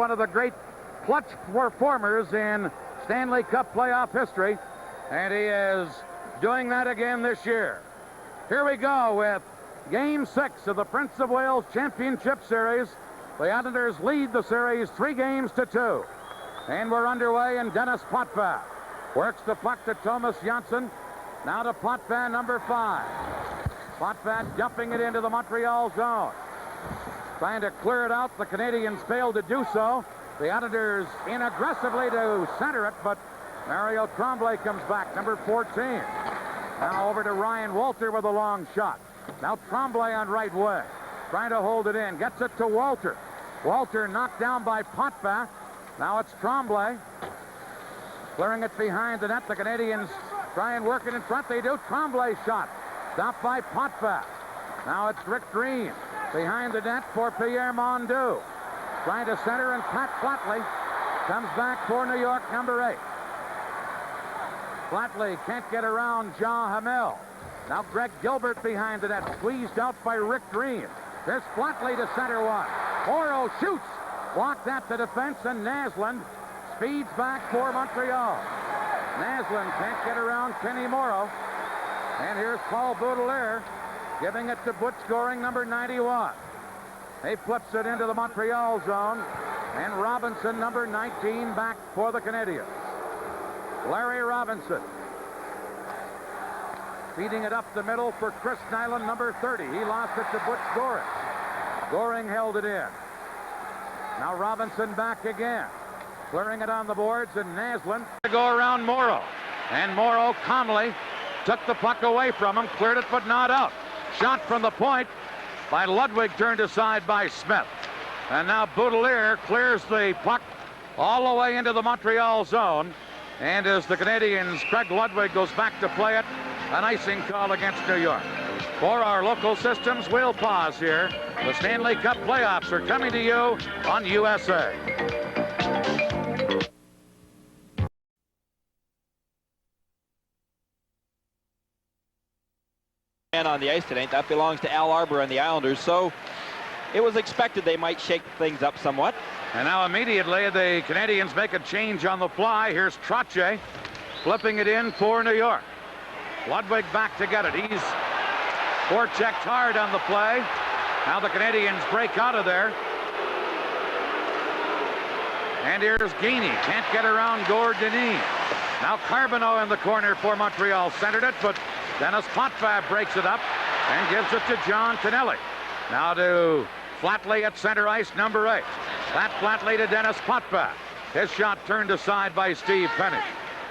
one of the great clutch performers in Stanley Cup playoff history, and he is doing that again this year. Here we go with Game 6 of the Prince of Wales Championship Series. The Islanders lead the series 3-2. And we're underway, and Dennis Potvin works the puck to Thomas Janssen. Now to Potvin, number 5. Potvin dumping it into the Montreal zone. Trying to clear it out. The Canadiens failed to do so. The Islanders in aggressively to center it, but Mario Tremblay comes back, number 14. Now over to Ryan Walter with a long shot. Now Tremblay on right wing, trying to hold it in. Gets it to Walter. Walter knocked down by Potvin. Now it's Tremblay. Clearing it behind the net. The Canadiens try and work it in front. They do. Tremblay shot. Stopped by Potvin. Now it's Rick Green behind the net for Pierre Mondeau. Trying to center, and Pat Flatley comes back for New York, number 8. Flatley can't get around Jean Hamel. Now Greg Gilbert behind the net, squeezed out by Rick Green. There's Flatley to center one. Morrow shoots. Blocked at the defense, and Naslund speeds back for Montreal. Naslund can't get around Kenny Morrow. And here's Paul Baudelaire giving it to Butch Goring, number 91. He flips it into the Montreal zone, and Robinson, number 19, back for the Canadiens. Larry Robinson feeding it up the middle for Chris Nyland, number 30. He lost it to Butch Goring. Goring held it in. Now Robinson back again. Clearing it on the boards, and Naslund to go around Morrow. And Morrow calmly took the puck away from him, cleared it but not out. Shot from the point by Ludwig, turned aside by Smith. And now Baudelaire clears the puck all the way into the Montreal zone. And as the Canadiens, Craig Ludwig goes back to play it, an icing call against New York. For our local systems, we'll pause here. The Stanley Cup playoffs are coming to you on USA. And on the ice tonight, that belongs to Al Arbor and the Islanders, so it was expected they might shake things up somewhat. And now immediately the Canadiens make a change on the fly. Here's Trautwig flipping it in for New York. Ludwig back to get it. He's forechecked hard on the play. Now the Canadiens break out of there. And here's Gainey. Can't get around Gord Denis. Now Carbonneau in the corner for Montreal. Centered it, but Dennis Potvin breaks it up and gives it to John Tonelli. Now to Flatley at center ice, number 8. Pat Flatley to Dennis Potvin. His shot turned aside by Steve Penny.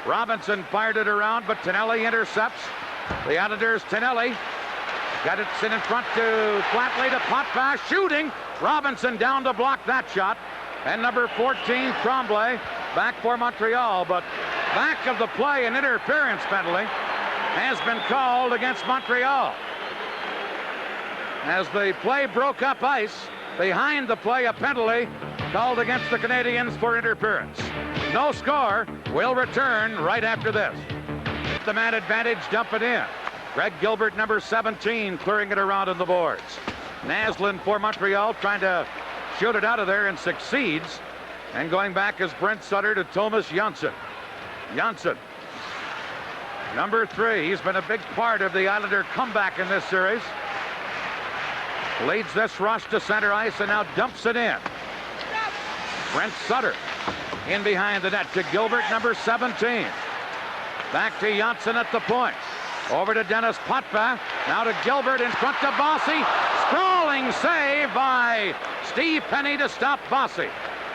Robinson fired it around, but Tonelli intercepts. The Islanders, Tonelli got it in front to Flatley to Potvin, shooting. Robinson down to block that shot. And number 14, Tremblay, back for Montreal. But back of the play, an interference penalty has been called against Montreal. As the play broke up ice, behind the play, a penalty called against the Canadiens for interference. No score. We'll return right after this. The man advantage, dump it in. Greg Gilbert, number 17, clearing it around on the boards. Naslund for Montreal, trying to shoot it out of there, and succeeds. And going back is Brent Sutter to Thomas Janssen. Janssen, number 3. He's been a big part of the Islander comeback in this series. Leads this rush to center ice and now dumps it in. Brent Sutter in behind the net to Gilbert, number 17. Back to Janssen at the point. Over to Dennis Potvin. Now to Gilbert in front to Bossy. Sprawling save by Steve Penny to stop Bossy.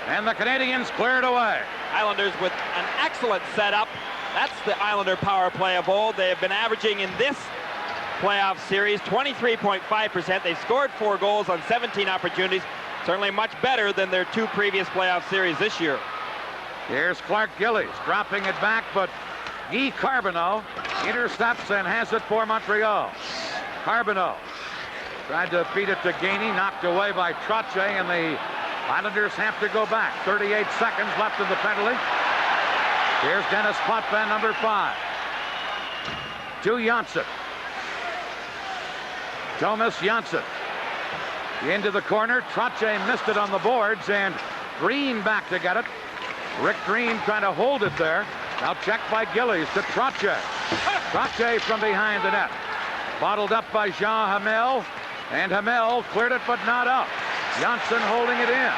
And the Canadiens cleared away. Islanders with an excellent setup. That's the Islander power play of old. They have been averaging in this playoff series 23.5%. They've scored 4 goals on 17 opportunities. Certainly much better than their 2 previous playoff series this year. Here's Clark Gillies dropping it back, but Guy Carbonneau intercepts and has it for Montreal. Carbonneau tried to feed it to Gainey, knocked away by Trautwig, and the Islanders have to go back. 38 seconds left in the penalty. Here's Dennis Potvin, number 5. To Janssen. Thomas Janssen into the corner. Trautwig missed it on the boards, and Green back to get it. Rick Green trying to hold it there. Now checked by Gillies to Trautwig. Trautwig from behind the net. Bottled up by Jean Hamel. And Hamel cleared it but not out. Janssen holding it in.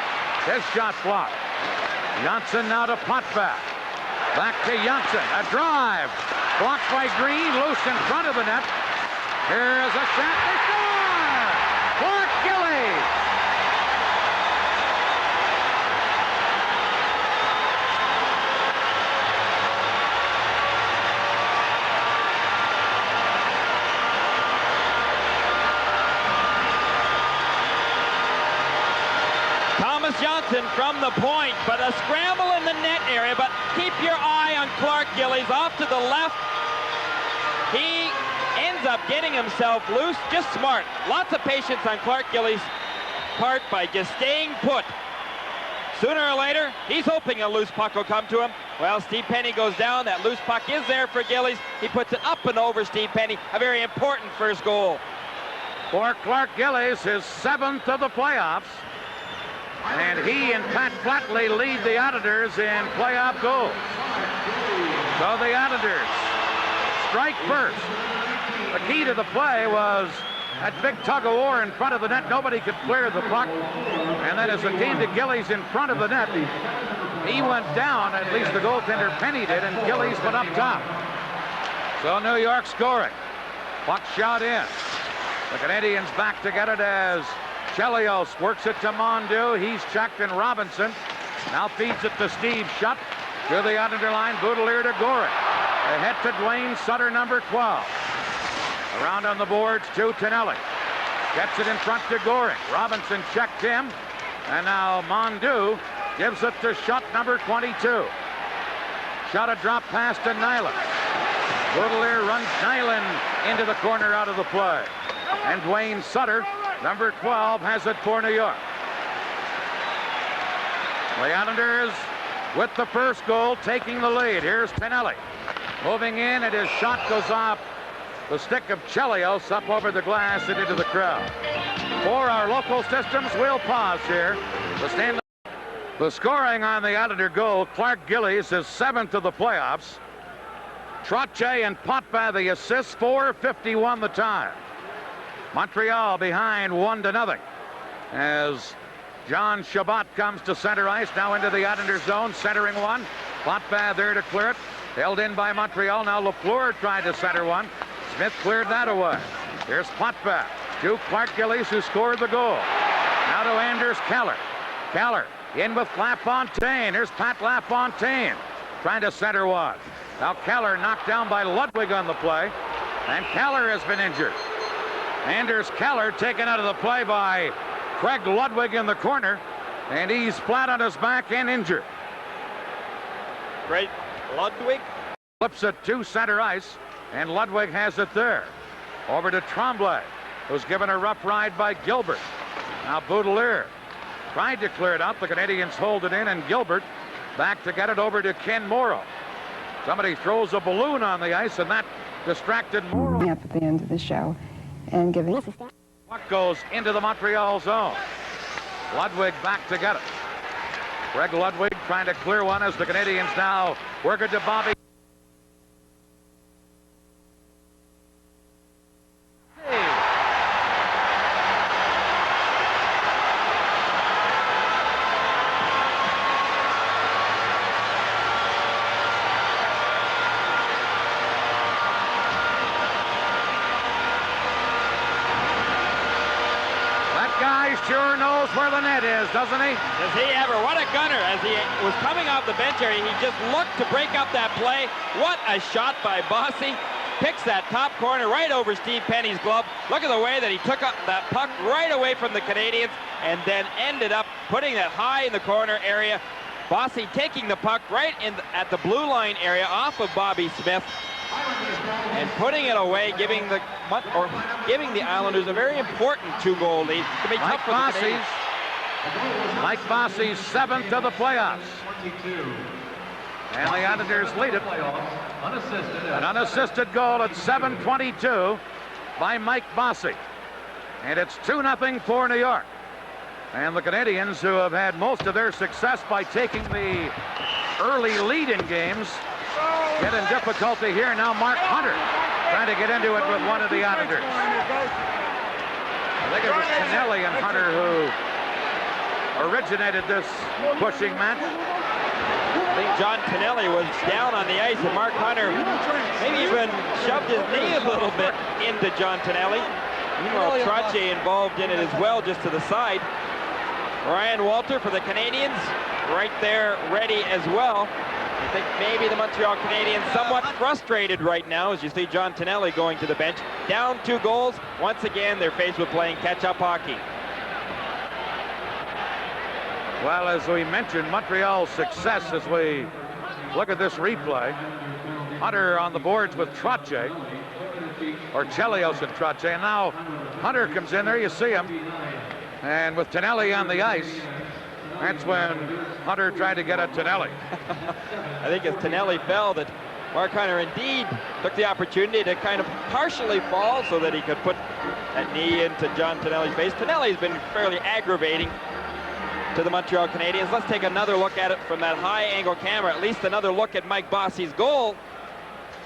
His shot blocked. Janssen now to Potvin. Back to Janssen. A drive. Blocked by Green. Loose in front of the net. Here's a shot. They score! Clark Gillies. Thomas Janssen from the point, but a scramble in the net area. But keep your eye on Clark Gillies off to the left. He ends up getting himself loose. Just smart. Lots of patience on Clark Gillies' part by just staying put. Sooner or later, he's hoping a loose puck will come to him. Well, Steve Penny goes down. That loose puck is there for Gillies. He puts it up and over Steve Penny. A very important first goal. For Clark Gillies, his 7th of the playoffs. And he and Pat Flatley lead the Islanders in playoff goals. So the Islanders strike first. The key to the play was that big tug of war in front of the net. Nobody could clear the puck. And then as it came to Gillies in front of the net, he went down, at least the goaltender Penny did, and Gillies went up top. So New York scoring. Puck shot in. The Canadiens back to get it as Chelios works it to Mondeau. He's checked, and Robinson now feeds it to Steve Shutt. To the under line, Boudelier to Gorick. Ahead to Dwayne Sutter, number 12. Around on the boards to Tonelli. Gets it in front to Gorick. Robinson checked him. And now Mondeau gives it to Shutt, number 22. Shot a drop pass to Nyland. Boudelier runs Nyland into the corner out of the play. And Dwayne Sutter, number 12, has it for New York. The Islanders with the first goal taking the lead. Here's Tonelli moving in, and his shot goes off the stick of Chelios up over the glass and into the crowd. For our local systems, we'll pause here. The scoring on the Islander goal, Clark Gillies, his 7th of the playoffs. Trautwig and Potvin the assists, 4:51 the time. Montreal behind 1-0 as John Chabot comes to center ice, now into the Islander zone, centering one. Potvin there to clear it. Held in by Montreal. Now Lafleur tried to center one. Smith cleared that away. Here's Potvin to Clark Gillies, who scored the goal. Now to Anders Keller. Keller in with LaFontaine. Here's Pat LaFontaine trying to center one. Now Keller knocked down by Ludwig on the play, and Keller has been injured. Anders Keller taken out of the play by Craig Ludwig in the corner, and he's flat on his back and injured. Great Ludwig. Flips it to center ice, and Ludwig has it there. Over to Tremblay, who's given a rough ride by Gilbert. Now Boudelier tried to clear it out. The Canadiens hold it in, and Gilbert back to get it over to Ken Morrow. Somebody throws a balloon on the ice, and that distracted Morrow. Up at the end of the show and giving us a step. Puck goes into the Montreal zone. Ludwig back to get it. Greg Ludwig trying to clear one as the Canadiens now work it to Bobby. Sure knows where the net is, doesn't he? Does he ever? What a gunner. As he was coming off the bench area, he just looked to break up that play. What a shot by Bossy. Picks that top corner right over Steve Penny's glove. Look at the way that he took up that puck right away from the Canadiens and then ended up putting that high in the corner area. Bossy taking the puck right in at the blue line area off of Bobby Smith and putting it away, giving the Islanders a very important 2-goal lead. To be tough for the Canadiens. Mike Bossy's 7th of the playoffs. And the Islanders lead it. An unassisted goal at 7:22 by Mike Bossy. And it's 2-0 for New York. And the Canadiens, who have had most of their success by taking the early lead in games, get in difficulty here. Now Mark Hunter trying to get into it with one of the Islanders. I think it was Tonelli and Hunter who originated this pushing match. I think John Tonelli was down on the ice, and Mark Hunter maybe even shoved his knee a little bit into John Tonelli. Meanwhile, Trautwig involved in it as well, just to the side. Ryan Walter for the Canadiens, right there, ready as well. I think maybe the Montreal Canadiens somewhat frustrated right now as you see John Tonelli going to the bench. Down 2 goals. Once again, they're faced with playing catch-up hockey. Well, as we mentioned, Montreal's success as we look at this replay. Hunter on the boards with Trautwig, or Chelios and Trautwig, and now Hunter comes in there, you see him, and with Tonelli on the ice, that's when Hunter tried to get at Tonelli. I think as Tonelli fell that Mark Hunter indeed took the opportunity to kind of partially fall so that he could put that knee into John Tonelli's face. Tonelli's been fairly aggravating to the Montreal Canadiens. Let's take another look at it from that high angle camera, at least another look at Mike Bossy's goal.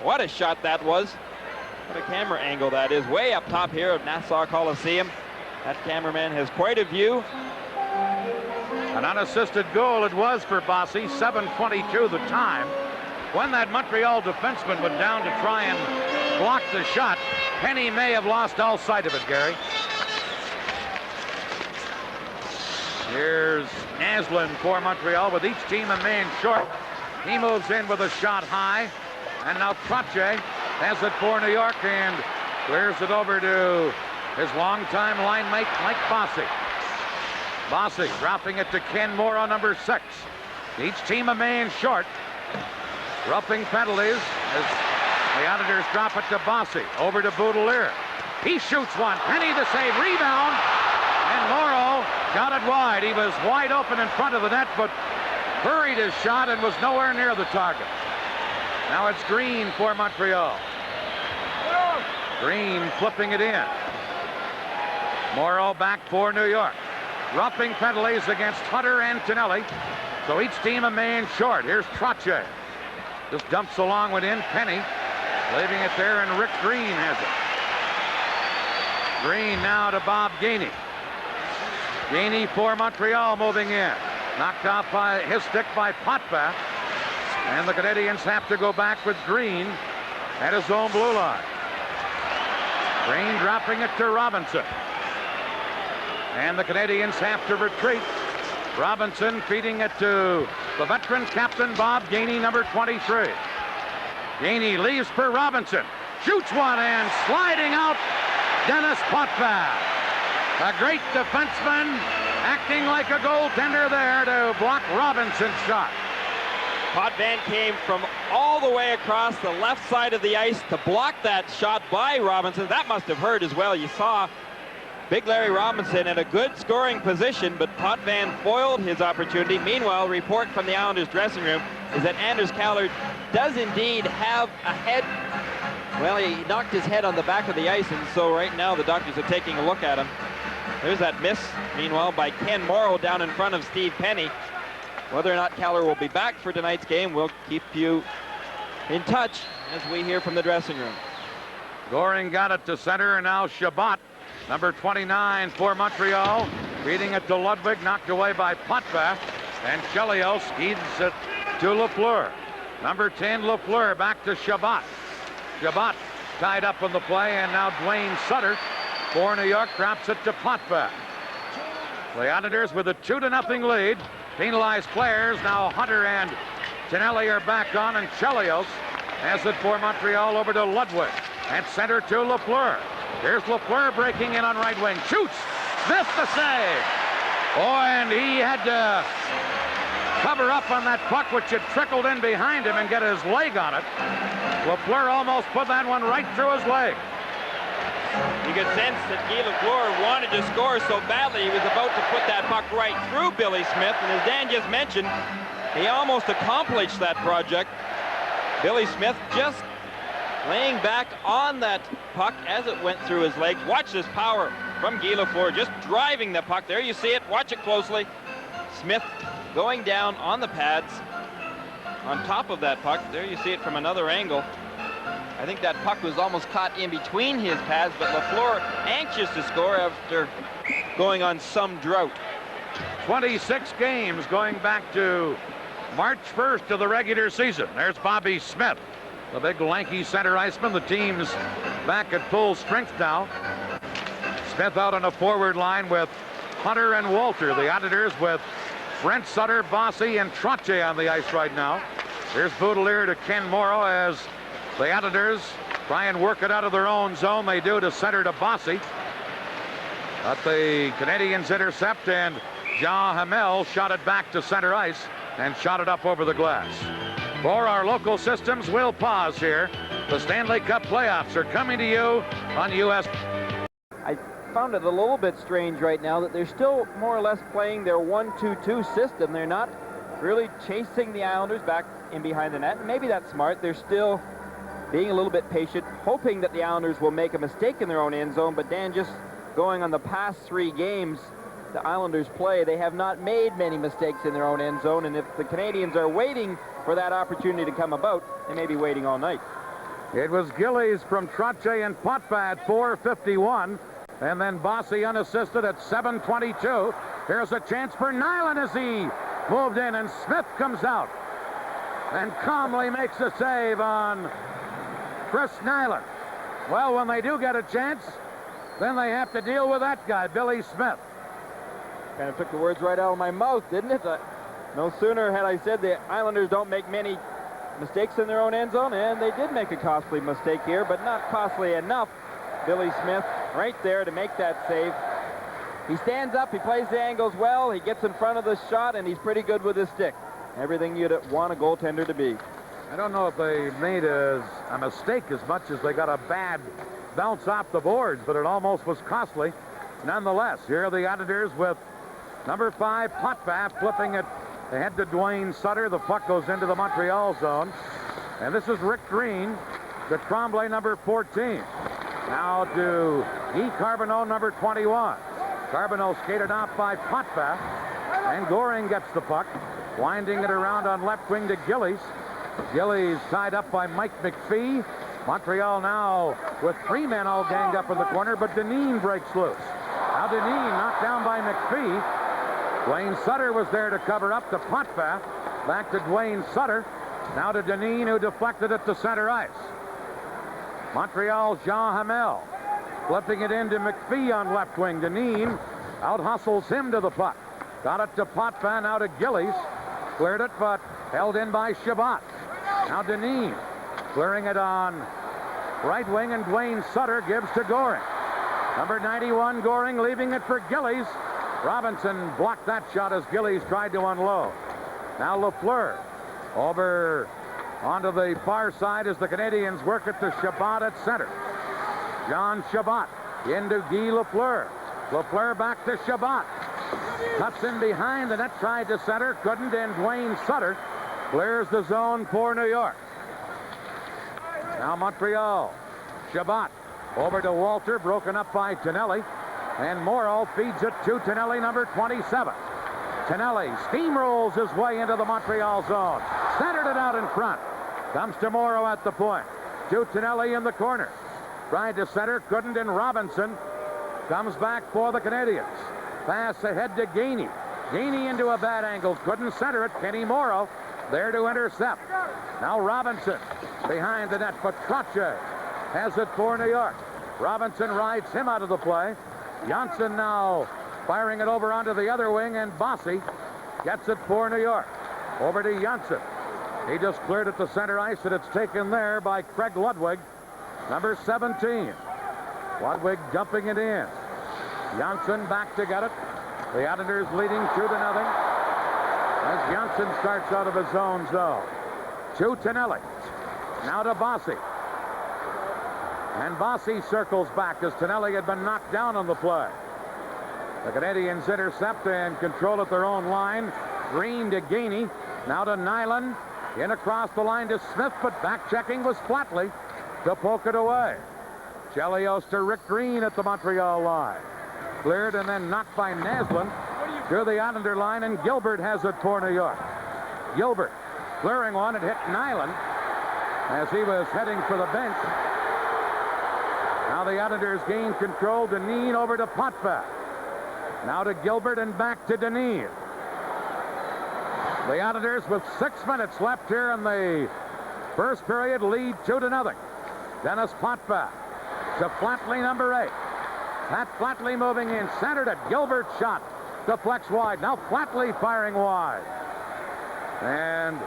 What a shot that was. What a camera angle that is, way up top here of Nassau Coliseum. That cameraman has quite a view. An unassisted goal it was for Bossy, 7:22 the time. When that Montreal defenseman went down to try and block the shot, Penny may have lost all sight of it, Gary. Here's Naslin for Montreal with each team a man short. He moves in with a shot high. And now Trautwig has it for New York and clears it over to his longtime line mate, Mike Bossy. Bossy dropping it to Ken Morrow, number 6. Each team a man short. Roughing penalties as the Islanders drop it to Bossy. Over to Boudelier. He shoots one. Penny the save. Rebound. And Morrow got it wide. He was wide open in front of the net, but hurried his shot and was nowhere near the target. Now it's Green for Montreal. Green flipping it in. Morrow back for New York. Roughing penalties against Hunter and Tonelli. So each team a man short. Here's Trautwig. Just dumps along with in. Penny leaving it there, and Rick Green has it. Green now to Bob Gainey. Gainey for Montreal moving in. Knocked off by his stick by Potvin. And the Canadiens have to go back with Green at his own blue line. Green dropping it to Robinson. And the Canadiens have to retreat. Robinson feeding it to the veteran captain, Bob Gainey, number 23. Gainey leaves for Robinson. Shoots one and sliding out, Dennis Potvin. A great defenseman acting like a goaltender there to block Robinson's shot. Potvin came from all the way across the left side of the ice to block that shot by Robinson. That must have hurt as well. You saw Big Larry Robinson in a good scoring position, but Potvin foiled his opportunity. Meanwhile, report from the Islanders dressing room is that Anders Kallur does indeed have a head. Well, he knocked his head on the back of the ice, and so right now the doctors are taking a look at him. There's that miss, meanwhile, by Ken Morrow down in front of Steve Penny. Whether or not Kallur will be back for tonight's game, we'll keep you in touch as we hear from the dressing room. Goring got it to center, and now Shabbat, number 29 for Montreal, feeding it to Ludwig, knocked away by Potvin, and Chelios feeds it to Lafleur. Number 10, Lafleur, back to Shabbat. Shabbat tied up on the play, and now Dwayne Sutter for New York drops it to Potvin. The Islanders with a 2-0 lead. Penalized players. Now Hunter and Tonelli are back on, and Chelios has it for Montreal over to Ludwig. And center to Lafleur. Here's Lafleur breaking in on right wing. Shoots. Missed the save. Oh, and he had to cover up on that puck, which had trickled in behind him, and get his leg on it. Lafleur almost put that one right through his leg. You could sense that Guy Lafleur wanted to score so badly he was about to put that puck right through Billy Smith, and as Dan just mentioned, he almost accomplished that project. Billy Smith just laying back on that puck as it went through his legs. Watch this power from Guy Lafleur, just driving the puck. There you see it. Watch it closely. Smith going down on the pads on top of that puck. There you see it from another angle. I think that puck was almost caught in between his pads, but Lafleur anxious to score after going on some drought. 26 games going back to March 1st of the regular season. There's Bobby Smith, the big lanky center iceman. The team's back at full strength now. Smith out on a forward line with Hunter and Walter. The Editors with Brent Sutter, Bossy, and Trautwig on the ice right now. Here's Boudelier to Ken Morrow as the Editors try and work it out of their own zone. They do to center to Bossy. But the Canadiens intercept, and Jean Hamel shot it back to center ice and shot it up over the glass. For our local systems, we'll pause here. The Stanley Cup playoffs are coming to you on US. I found it a little bit strange right now that they're still more or less playing their 1-2-2 system. They're not really chasing the Islanders back in behind the net. And maybe that's smart. They're still being a little bit patient, hoping that the Islanders will make a mistake in their own end zone. But Dan, just going on the past 3 games the Islanders play, they have not made many mistakes in their own end zone. And if the Canadiens are waiting for that opportunity to come about, they may be waiting all night. It was Gillies from Trautwig and Potvin at 4:51. And then Bossy unassisted at 7:22. Here's a chance for Nyland as he moved in, and Smith comes out and calmly makes a save on Chris Nyland. Well, when they do get a chance, then they have to deal with that guy, Billy Smith. Kind of took the words right out of my mouth, didn't it? No sooner had I said the Islanders don't make many mistakes in their own end zone, and they did make a costly mistake here, but not costly enough. Billy Smith right there to make that save. He stands up, he plays the angles well, he gets in front of the shot, and he's pretty good with his stick. Everything you'd want a goaltender to be. I don't know if they made a mistake as much as they got a bad bounce off the boards, but it almost was costly. Nonetheless, here are the Editors with number 5, Potvin, flipping it ahead to Dwayne Sutter. The puck goes into the Montreal zone. And this is Rick Green, the Tremblay number 14. Now to Guy Carbonneau, number 21. Carbonneau skated off by Potvin, and Goring gets the puck, winding it around on left wing to Gillies. Gillies tied up by Mike McPhee. Montreal now with 3 men all ganged up in the corner, but Dineen breaks loose. Now Dineen knocked down by McPhee. Dwayne Sutter was there to cover up to Potvin. Back to Dwayne Sutter. Now to Dineen, who deflected it to center ice. Montreal's Jean Hamel flipping it into McPhee on left wing. Dineen out-hustles him to the puck. Got it to Potvin, now to Gillies. Cleared it, but held in by Shabbat. Now Dineen clearing it on right wing, and Dwayne Sutter gives to Goring. Number 91, Goring, leaving it for Gillies. Robinson blocked that shot as Gillies tried to unload. Now Lafleur over onto the far side as the Canadiens work it to Shabbat at center. John Shabbat into Guy Lafleur. Lafleur back to Shabbat. Cuts in behind the net, tried to center, couldn't, and Dwayne Sutter clears the zone for New York. Now Montreal. Shabbat over to Walter, broken up by Tonelli. And Morrow feeds it to Tonelli, number 27. Tonelli steamrolls his way into the Montreal zone. Centered it out in front. Comes to Morrow at the point. To Tonelli in the corner. Tried to center, couldn't, and Robinson comes back for the Canadiens. Pass ahead to Gainey. Gainey into a bad angle, couldn't center it. Kenny Morrow there to intercept. Now Robinson behind the net, but Trautwig has it for New York. Robinson rides him out of the play. Janssen now firing it over onto the other wing, and Bossy gets it for New York. Over to Janssen. He just cleared it to center ice, and it's taken there by Craig Ludwig, number 17. Ludwig dumping it in. Janssen back to get it. The Editors leading 2-0 as Janssen starts out of his own zone. To Tonelli. Now to Bossy. And Bossy circles back as Tonelli had been knocked down on the play. The Canadiens intercept and control at their own line. Green to Gainey. Now to Nyland. In across the line to Smith, but back checking was Flatley to poke it away. Chelios to Rick Green at the Montreal line. Cleared and then knocked by Naslund to the Islander line, and Gilbert has it for New York. Gilbert clearing one. It hit Nyland as he was heading for the bench. Now the Islanders gain control. Dineen over to Potvin. Now to Gilbert and back to Dineen. The Islanders with 6 minutes left here in the first period lead 2-0. Dennis Potvin to Flatley, number 8. Pat Flatley moving in, centered it. Gilbert's shot deflects wide. Now Flatley firing wide. And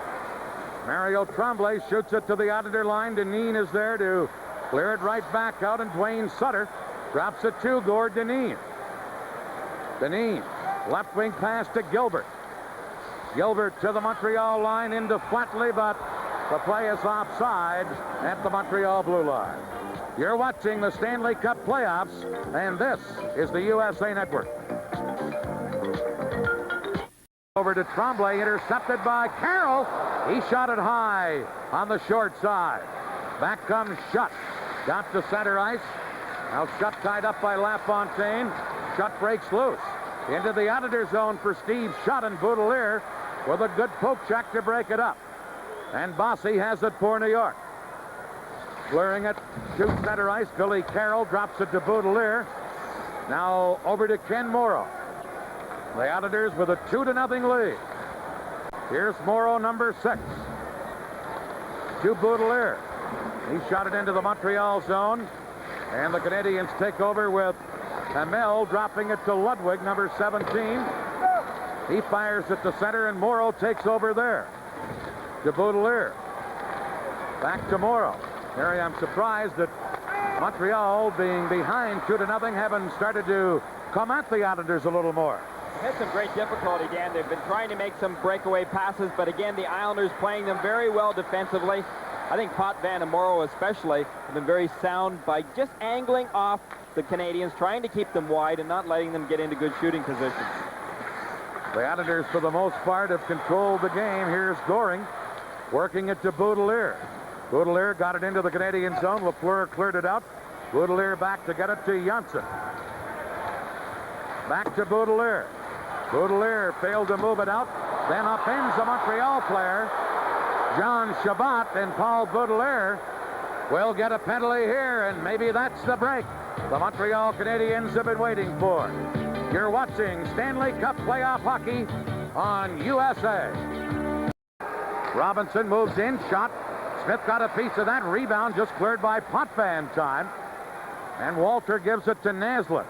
Mario Tremblay shoots it to the Islander line. Dineen is there to clear it right back out, and Dwayne Sutter drops it to Gord Dineen. Dineen, left wing pass to Gilbert. Gilbert to the Montreal line into Flatley, but the play is offside at the Montreal blue line. You're watching the Stanley Cup playoffs, and this is the USA Network. Over to Tremblay, intercepted by Carroll. He shot it high on the short side. Back comes Schutt. Got to center ice. Now Schutt tied up by LaFontaine. Schutt breaks loose. Into the Islander zone for Steve Schutt, and Boudelier with a good poke check to break it up. And Bossy has it for New York. Clearing it to center ice. Billy Carroll drops it to Boudelier. Now over to Ken Morrow. The Islanders with a 2-0 lead. Here's Morrow, number 6. To Boudelier. He shot it into the Montreal zone. And the Canadiens take over with Hamel dropping it to Ludwig, number 17. He fires it to center, and Morrow takes over there. To Boudelier. Back to Morrow. Harry, I'm surprised that Montreal, being behind 2-0, haven't started to come at the Islanders a little more. Had some great difficulty, Dan. They've been trying to make some breakaway passes, but again, the Islanders playing them very well defensively. I think Potvin and Morrow especially have been very sound by just angling off the Canadiens, trying to keep them wide and not letting them get into good shooting positions. The Islanders, for the most part, have controlled the game. Here's Goring working it to Boudelier. Boudelier got it into the Canadian zone. Lafleur cleared it out. Boudelier back to get it to Janssen. Back to Boudelier. Boudelier failed to move it out. Then upends the Montreal player, John Chabot, and Paul Boudelier will get a penalty here, and maybe that's the break the Montreal Canadiens have been waiting for. You're watching Stanley Cup playoff hockey on USA. Robinson moves in, shot. Smith got a piece of that. Rebound just cleared by Potvin time. And Walter gives it to Naslund.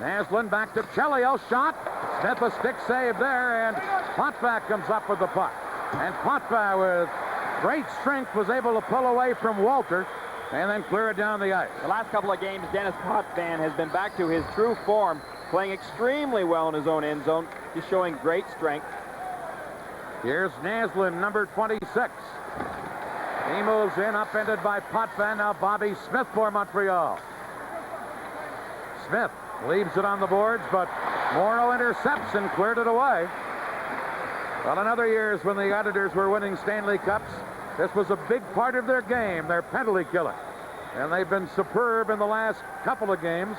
Naslund back to Chelios, shot. Smith a stick save there, and Potvin comes up with the puck. And Potvin, with great strength, was able to pull away from Walter and then clear it down the ice. The last couple of games, Dennis Potvin has been back to his true form, playing extremely well in his own end zone. He's showing great strength. Here's Naslund, number 26. He moves in, upended by Potvin. Now Bobby Smith for Montreal. Smith leaves it on the boards, but Morrow intercepts and cleared it away. Well, in other years when the Islanders were winning Stanley Cups, this was a big part of their game, their penalty killing. And they've been superb in the last couple of games.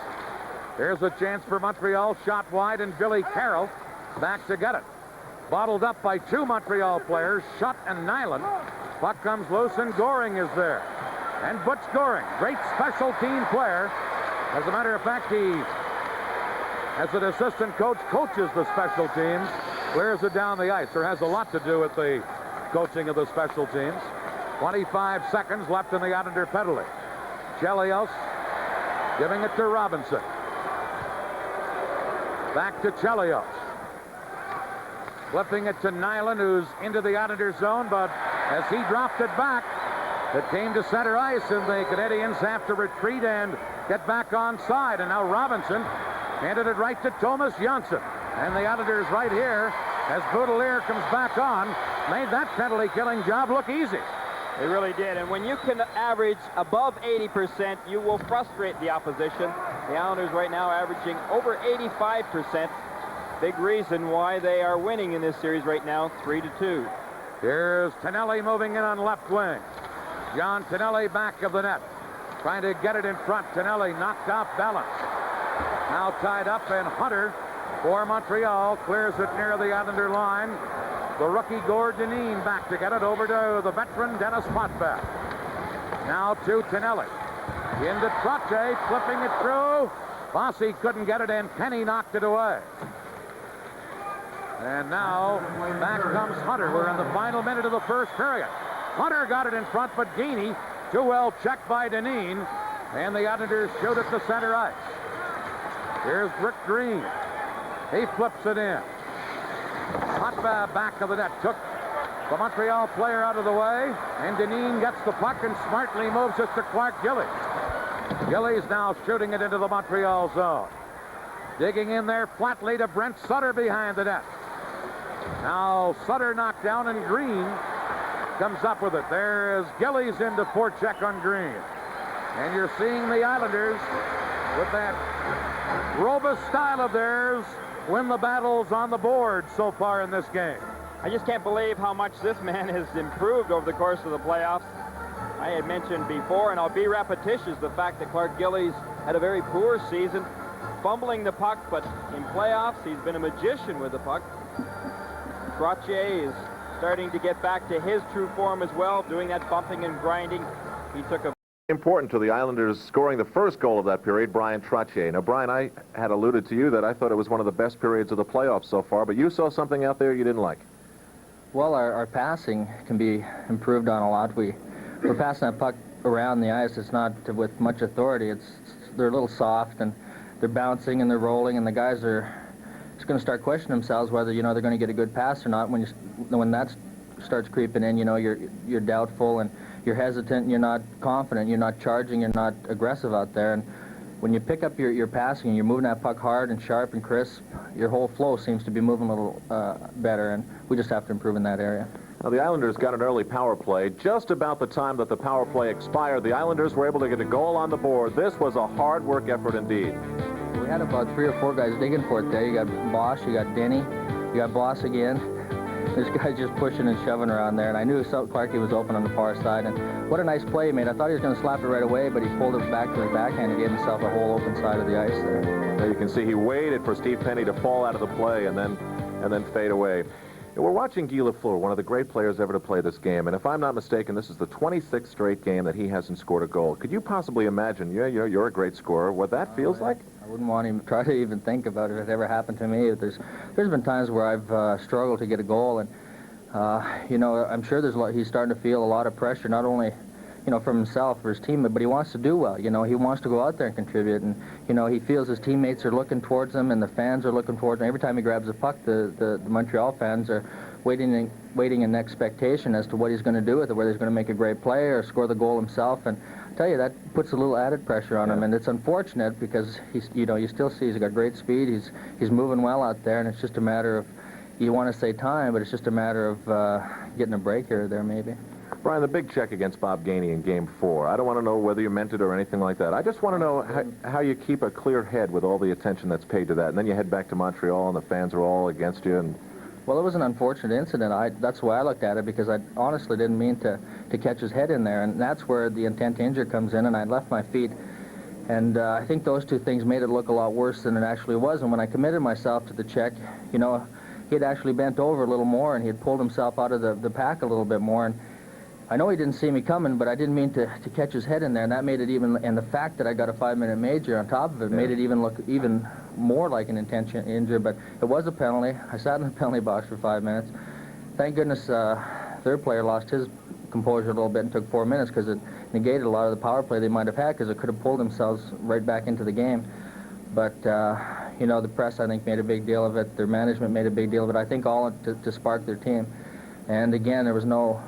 Here's a chance for Montreal, shot wide, and Billy Carroll back to get it. Bottled up by 2 Montreal players, Schutt and Nyland. Puck comes loose, and Goring is there. And Butch Goring, great special team player. As a matter of fact, he, as an assistant coach, coaches the special teams, clears it down the ice, or has a lot to do with the coaching of the special teams. 25 seconds left in the Islander penalty. Chelios giving it to Robinson. Back to Chelios. Flipping it to Nyland, who's into the Islander zone, but as he dropped it back, it came to center ice, and the Canadiens have to retreat and get back on side. And now Robinson handed it right to Thomas Janssen. And the Islanders right here, as Boudelier comes back on, made that penalty-killing job look easy. They really did, and when you can average above 80%, you will frustrate the opposition. The Islanders right now averaging over 85%. Big reason why they are winning in this series right now, 3-2. Here's Tonelli moving in on left wing. John Tonelli back of the net, trying to get it in front. Tonelli knocked off balance. Now tied up, and Hunter for Montreal clears it near the Islander line. The rookie Gord Dineen back to get it over to the veteran Dennis Potvin. Now to Tonelli. Into Trautwig, flipping it through. Bossy couldn't get it in. Kenny knocked it away. And now back comes Hunter. We're in the final minute of the first period. Hunter got it in front, but Geeney too well checked by Dineen. And the Islanders shoot it to center ice. Here's Rick Green. He flips it in. Potvin back of the net. Took the Montreal player out of the way. And Dineen gets the puck and smartly moves it to Clark Gillies. Gillies now shooting it into the Montreal zone. Digging in there flatly to Brent Sutter behind the net. Now Sutter knocked down, and Green comes up with it. There's Gillies into forecheck on Green. And you're seeing the Islanders with that robust style of theirs win the battles on the board so far in this game. I just can't believe how much this man has improved over the course of the playoffs. I had mentioned before, and I'll be repetitious, the fact that Clark Gillies had a very poor season, fumbling the puck, but in playoffs, he's been a magician with the puck. Trautwig is starting to get back to his true form as well, doing that bumping and grinding. He took a important to the Islanders scoring the first goal of that period, Brian Trautwig. Now, Brian, I had alluded to you that I thought it was one of the best periods of the playoffs so far, but you saw something out there you didn't like. Well, our passing can be improved on a lot. We're passing that puck around the ice. It's not with much authority. They're a little soft, and they're bouncing and they're rolling, and the guys are just going to start questioning themselves whether they're going to get a good pass or not. When that starts creeping in, you're doubtful and you're hesitant and you're not confident. You're not charging. You're not aggressive out there. And when you pick up your passing and you're moving that puck hard and sharp and crisp, your whole flow seems to be moving a little better, and we just have to improve in that area. Now, the Islanders got an early power play. Just about the time that the power play expired, the Islanders were able to get a goal on the board. This was a hard work effort indeed. We had about 3 or 4 guys digging for it there. You got Bosch, you got Denny, you got Boss again. This guy's just pushing and shoving around there, and I knew Clarkie was open on the far side. And what a nice play he made. I thought he was going to slap it right away, but he pulled it back to the backhand and gave himself a whole open side of the ice there. Now you can see he waited for Steve Penny to fall out of the play and then fade away. We're watching Guy Lafleur, one of the great players ever to play this game, and if I'm not mistaken, this is the 26th straight game that he hasn't scored a goal. Could you possibly imagine, you're a great scorer, what that feels like? I wouldn't want him to try to even think about it if it ever happened to me. There's been times where I've struggled to get a goal, and I'm sure he's starting to feel a lot of pressure, not only from himself or his team, but he wants to do well. He wants to go out there and contribute, and he feels his teammates are looking towards him and the fans are looking towards him. Every time he grabs a puck, the Montreal fans are waiting in expectation as to what he's going to do with it, whether he's going to make a great play or score the goal himself. And I tell you, that puts a little added pressure on him, and it's unfortunate because you still see he's got great speed. He's moving well out there, and it's just a matter of, you want to say time, but it's just a matter of getting a break here or there maybe. Brian, the big check against Bob Gainey in Game 4. I don't want to know whether you meant it or anything like that. I just want to know how you keep a clear head with all the attention that's paid to that. And then you head back to Montreal, and the fans are all against you. Well, it was an unfortunate incident. That's the way I looked at it, because I honestly didn't mean to catch his head in there. And that's where the intent to injure comes in, and I left my feet. And I think those two things made it look a lot worse than it actually was. And when I committed myself to the check, he had actually bent over a little more, and he had pulled himself out of the pack a little bit more. And I know he didn't see me coming, but I didn't mean to catch his head in there, and that made it and the fact that I got a 5-minute major on top of it made it even look even more like an intentional injury, but it was a penalty. I sat in the penalty box for 5 minutes. Thank goodness third player lost his composure a little bit and took 4 minutes, because it negated a lot of the power play they might have had, because it could have pulled themselves right back into the game. But, the press, I think, made a big deal of it. Their management made a big deal of it. I think all to spark their team. And, again, there was no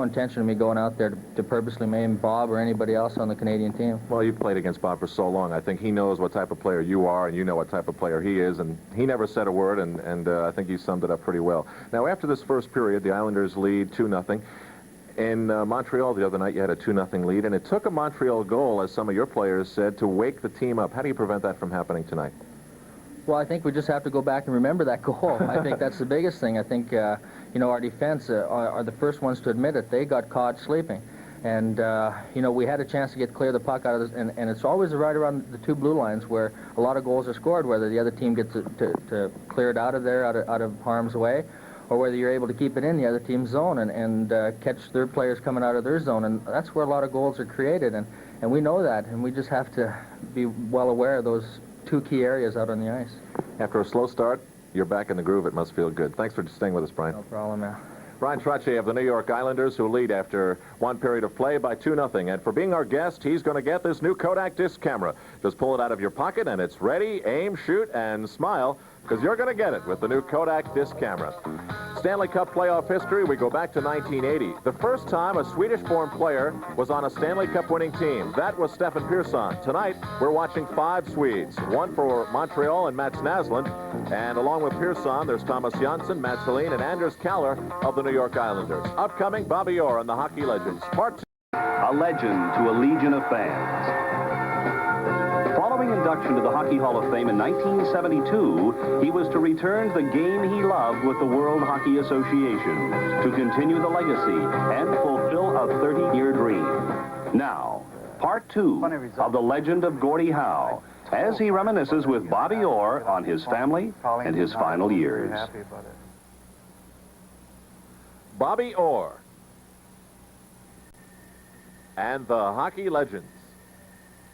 intention of me going out there to purposely maim Bob or anybody else on the Canadian team. Well, you've played against Bob for so long. I think he knows what type of player you are, and you know what type of player he is, and he never said a word, and I think you summed it up pretty well. Now, after this first period, the Islanders lead 2-0. In Montreal the other night, you had a 2-0 lead, and it took a Montreal goal, as some of your players said, to wake the team up. How do you prevent that from happening tonight? Well, I think we just have to go back and remember that goal. I think that's the biggest thing. I think, our defense are the first ones to admit it. They got caught sleeping. And, you know, we had a chance to get clear the puck out of this, and it's always right around the two blue lines where a lot of goals are scored, whether the other team gets to clear it out of there, out of harm's way, or whether you're able to keep it in the other team's zone and catch their players coming out of their zone. And that's where a lot of goals are created, and we know that, and we just have to be well aware of those two key areas out on the ice. After a slow start, you're back in the groove. It must feel good. Thanks for staying with us, Brian. No problem, man. Brian Trautwig of the New York Islanders, who lead after one period of play by 2-0. And for being our guest, he's going to get this new Kodak disc camera. Just pull it out of your pocket, and it's ready, aim, shoot, and smile, because you're going to get it with the new Kodak disc camera. Stanley Cup playoff history, we go back to 1980. The first time a Swedish-born player was on a Stanley Cup winning team. That was Stefan Persson. Tonight, we're watching 5 Swedes. One for Montreal and Mats Naslund. And along with Persson, there's Thomas Jansson, Mats Selin, and Anders Kaller of the New York Islanders. Upcoming, Bobby Orr and the Hockey Legends. Part 2. A legend to a legion of fans. Following induction to the Hockey Hall of Fame in 1972, he was to return to the game he loved with the World Hockey Association, to continue the legacy and fulfill a 30-year dream. Now, part 2 of the legend of Gordie Howe, as he reminisces with Bobby Orr on his family and his final years. Bobby Orr and the Hockey Legends.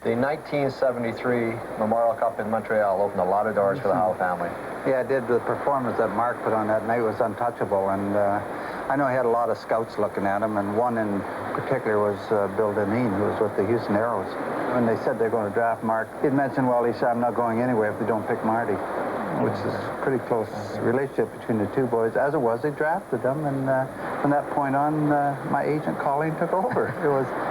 The 1973 Memorial Cup in Montreal opened a lot of doors for the Howe family. Yeah, I did. The performance that Mark put on that night was untouchable, and I know he had a lot of scouts looking at him, and one in particular was Bill Dineen, who was with the Houston Aeros. When they said they're going to draft Mark, he'd mentioned, well, he said, I'm not going anywhere if they don't pick Marty, which is a pretty close relationship between the two boys. As it was, they drafted them, and from that point on, my agent, Colleen, took over.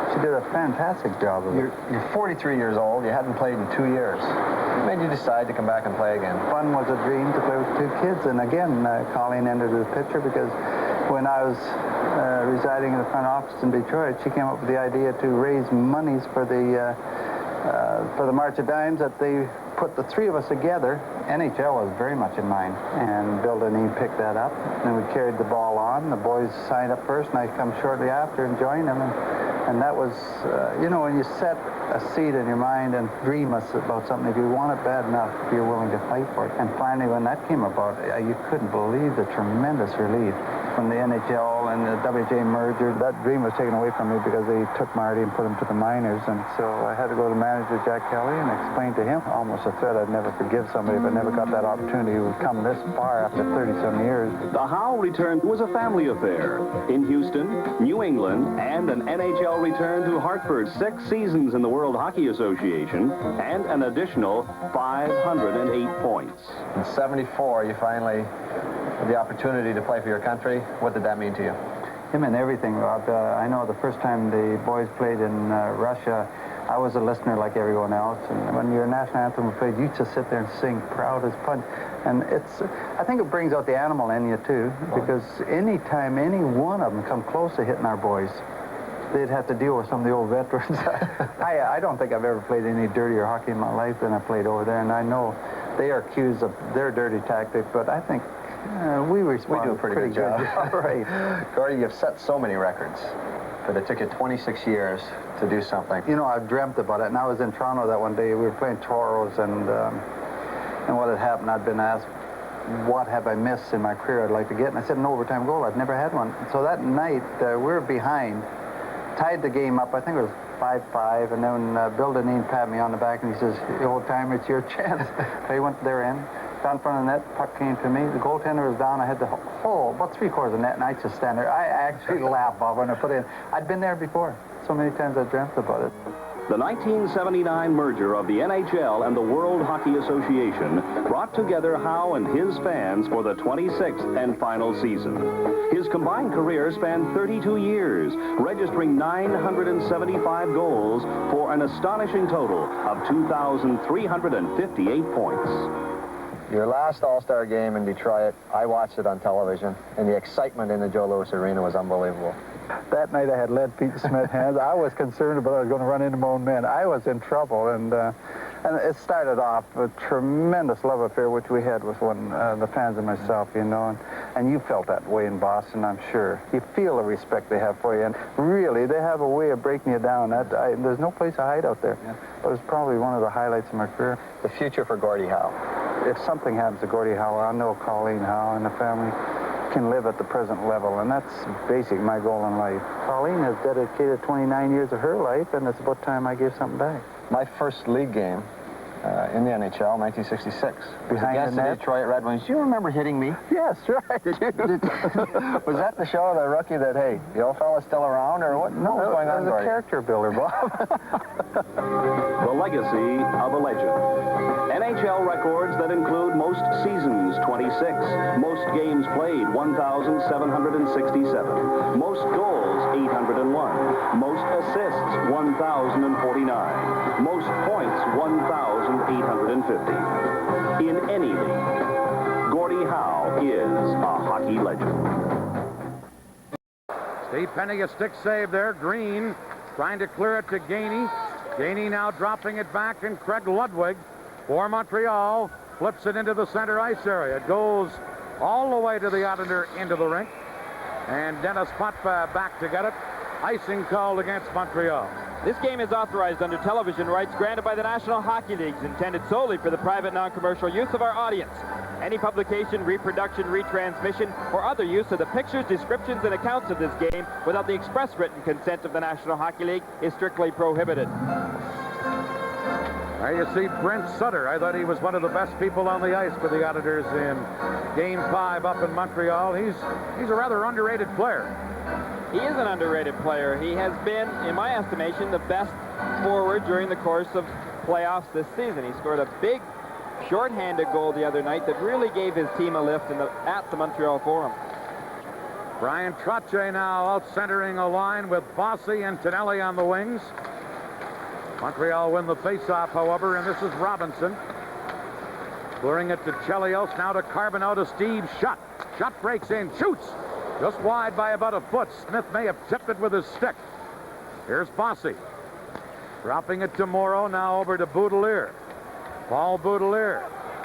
She did a fantastic job of it. You're 43 years old. You hadn't played in 2 years. What made you decide to come back and play again? Fun was a dream to play with 2 kids, and again, Colleen ended the picture because when I was residing in the front office in Detroit, she came up with the idea to raise monies for the March of Dimes, that they put the 3 of us together. NHL was very much in mind, and Bill Dineen picked that up, and we carried the ball on. The boys signed up first, and I come shortly after and joined them, and that was, you know, when you set a seed in your mind and dream about something, if you want it bad enough, you're willing to fight for it. And finally, when that came about, you couldn't believe the tremendous relief. When the NHL and the WJ merger, that dream was taken away from me because they took Marty and put him to the minors. And so I had to go to manager Jack Kelly and explain to him, almost a threat, I'd never forgive somebody if I never got that opportunity to come this far after 30-some years. The Howe return was a family affair. In Houston, New England, and an NHL return to Hartford, 6 seasons in the World Hockey Association, and an additional 508 points. In 74, you finally had the opportunity to play for your country. What did that mean to you? It meant everything, Rob. I know the first time the boys played in Russia, I was a listener like everyone else, and when your national anthem was played, you just sit there and sing proud as punch. And I think it brings out the animal in you too, because any time any one of them come close to hitting our boys, they'd have to deal with some of the old veterans. I don't think I've ever played any dirtier hockey in my life than I played over there, and I know they are accused of their dirty tactic, but I think we respond. We do a pretty good job. All right. Gordie, you've set so many records, but it took you 26 years to do something. You know, I've dreamt about it, and I was in Toronto that one day. We were playing Toros, and what had happened, I'd been asked, what have I missed in my career I'd like to get? And I said, an overtime goal. I'd never had one. So that night, we were behind, tied the game up. I think it was 5-5, and then Bill Dineen patted me on the back, and he says, old time, it's your chance. They went to their end. Down in front of the net, puck came to me. The goaltender was down. I had the whole, about 3/4 of the net, and I just stand there. I actually laughed, Bob, when I put it in. I'd been there before. So many times I dreamt about it. The 1979 merger of the NHL and the World Hockey Association brought together Howe and his fans for the 26th and final season. His combined career spanned 32 years, registering 975 goals for an astonishing total of 2,358 points. Your last All-Star game in Detroit, I watched it on television, and the excitement in the Joe Louis Arena was unbelievable. That night I had lead feet and cement hands. I was concerned about I was going to run into my own men. I was in trouble, and it started off a tremendous love affair, which we had with the fans and myself, you know. And you felt that way in Boston, I'm sure. You feel the respect they have for you. And really, they have a way of breaking you down. There's no place to hide out there. Yeah. But it's probably one of the highlights of my career. The future for Gordie Howe. If something happens to Gordie Howe, I know Colleen Howe and the family can live at the present level, and that's basically my goal in life. Colleen has dedicated 29 years of her life, and it's about time I gave something back. My first league game in the NHL, 1966. Against the Detroit Red Wings. Do you remember hitting me? Yes, right. Was that the show of the rookie that, hey, the old fella's still around, or what? No, what was going on, it was a character builder, Bob. The legacy of a legend. NHL records that include most seasons, 26. Most games played, 1,767. Most goals, 801. Most assists, 1,049. Most points, 1,850. In any league, Gordie Howe is a hockey legend. Steve Penny, a stick save there. Green trying to clear it to Gainey. Gainey now dropping it back, and Craig Ludwig for Montreal flips it into the center ice area. It goes all the way to the Islander into the rink. And Dennis Potvin back to get it. Icing called against Montreal. This game is authorized under television rights granted by the National Hockey Leagues, intended solely for the private non-commercial use of our audience. Any publication, reproduction, retransmission, or other use of the pictures, descriptions, and accounts of this game without the express written consent of the National Hockey League is strictly prohibited. There you see Brent Sutter. I thought he was one of the best people on the ice for the Islanders in Game 5 up in Montreal. He's a rather underrated player. He is an underrated player. He has been, in my estimation, the best forward during the course of playoffs this season. He scored a big shorthanded goal the other night that really gave his team a lift at the Montreal Forum. Brian Trautwig now out centering a line with Bossy and Tonelli on the wings. Montreal win the faceoff, however, and this is Robinson. Clearing it to Chelios, now to Carbonneau, to Steve Shutt. Shutt breaks in, shoots! Just wide by about a foot. Smith may have tipped it with his stick. Here's Bossy. Dropping it to Morrow, now over to Boudelier. Paul Boudelier.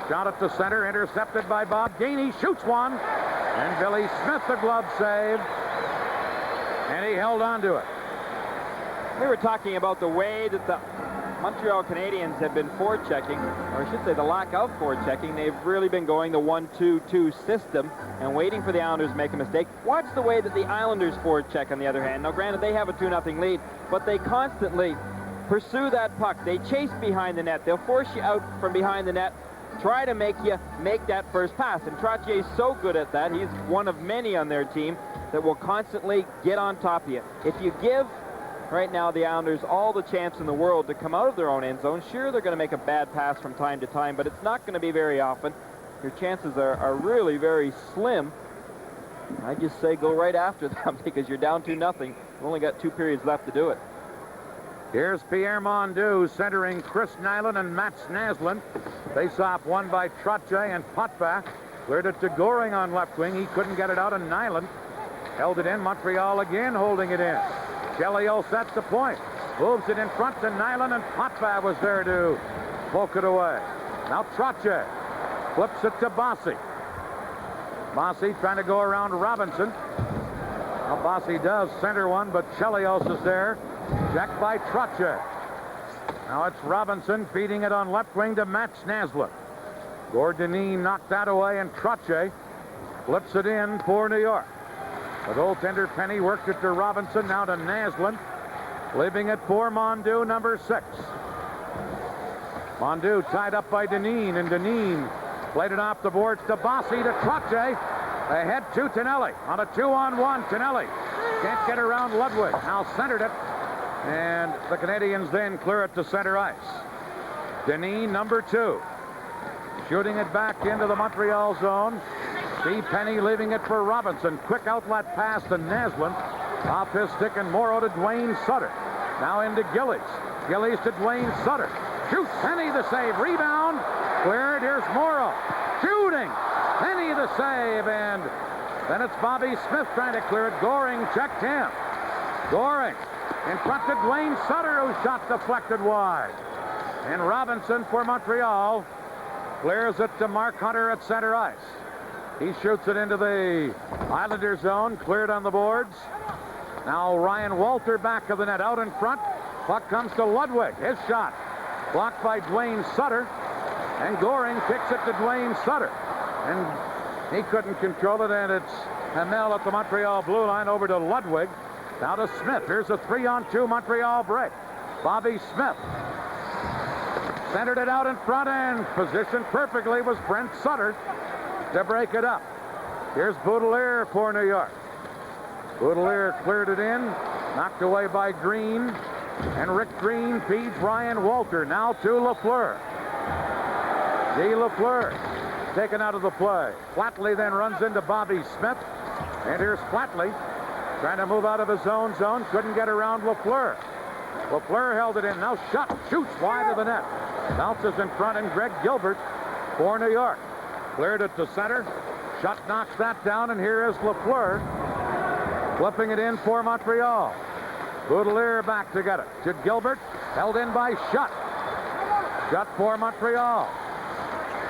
Shot it to center, intercepted by Bob Gainey. Shoots one. And Billy Smith, the glove save. And he held on to it. We were talking about the way that the Montreal Canadiens have been forechecking, or I should say the lack of forechecking. They've really been going the 1-2-2 system and waiting for the Islanders to make a mistake. Watch the way that the Islanders forecheck, on the other hand. Now, granted, they have a 2-0 lead, but they constantly pursue that puck. They chase behind the net. They'll force you out from behind the net, try to make you make that first pass. And Trautwig is so good at that. He's one of many on their team that will constantly get on top of you. If you give right now the Islanders all the chance in the world to come out of their own end zone, sure, they're going to make a bad pass from time to time, but it's not going to be very often. Your chances are really very slim. I just say go right after them because you're down 2-0. You've only got 2 periods left to do it. Here's Pierre Mondeau centering Chris Nyland and Matt Naslund. Face-off won by Trautwig, and Potvin cleared it to Goring on left wing. He couldn't get it out, and Nyland held it in. Montreal again holding it in. Chelios sets the point. Moves it in front to Nyland, and Potvin was there to poke it away. Now Trautwig flips it to Bossy. Bossy trying to go around Robinson. Now Bossy does center one, but Chelios is there. Checked by Trautwig. Now it's Robinson feeding it on left wing to Matt Naslund. Gordini knocked that away, and Trautwig flips it in for New York. The goaltender Penny worked it to Robinson, now to Naslund. Leaving it for Mondeau, number 6. Mondeau tied up by Dineen, and Dineen played it off the boards to Bossy, to Trautwig. Ahead to Tonelli. On a 2-on-1, Tonelli can't get around Ludwig. Now centered it, and the Canadiens then clear it to center ice. Dineen, number 2. Shooting it back into the Montreal zone. Steve Penny leaving it for Robinson. Quick outlet pass to Naslund. Off his stick, and Morrow to Dwayne Sutter. Now into Gillies. Gillies to Dwayne Sutter. Shoots. Penny the save. Rebound. Cleared. Here's Morrow. Shooting. Penny the save. And then it's Bobby Smith trying to clear it. Goring checked him. Goring in front to Dwayne Sutter, whose shot deflected wide. And Robinson for Montreal clears it to Mark Hunter at center ice. He shoots it into the Islander zone, cleared on the boards. Now Ryan Walter back of the net, out in front. Puck comes to Ludwig. His shot blocked by Dwayne Sutter. And Goring kicks it to Dwayne Sutter. And he couldn't control it, and it's Hamel at the Montreal blue line over to Ludwig. Now to Smith. Here's a 3-on-2 Montreal break. Bobby Smith centered it out in front, and positioned perfectly was Brent Sutter to break it up. Here's Boudelier for New York. Boudelier cleared it in, knocked away by Green, and Rick Green feeds Ryan Walter. Now to Lafleur. Guy Lafleur taken out of the play. Flatley then runs into Bobby Smith, and here's Flatley trying to move out of his own zone. Couldn't get around Lafleur. Lafleur held it in. Now shoots wide of the net. Bounces in front, and Greg Gilbert for New York. Cleared it to center. Schutt knocks that down, and here is Lafleur flipping it in for Montreal. Boudelier back to get it. To Gilbert, held in by Schutt. Schutt for Montreal.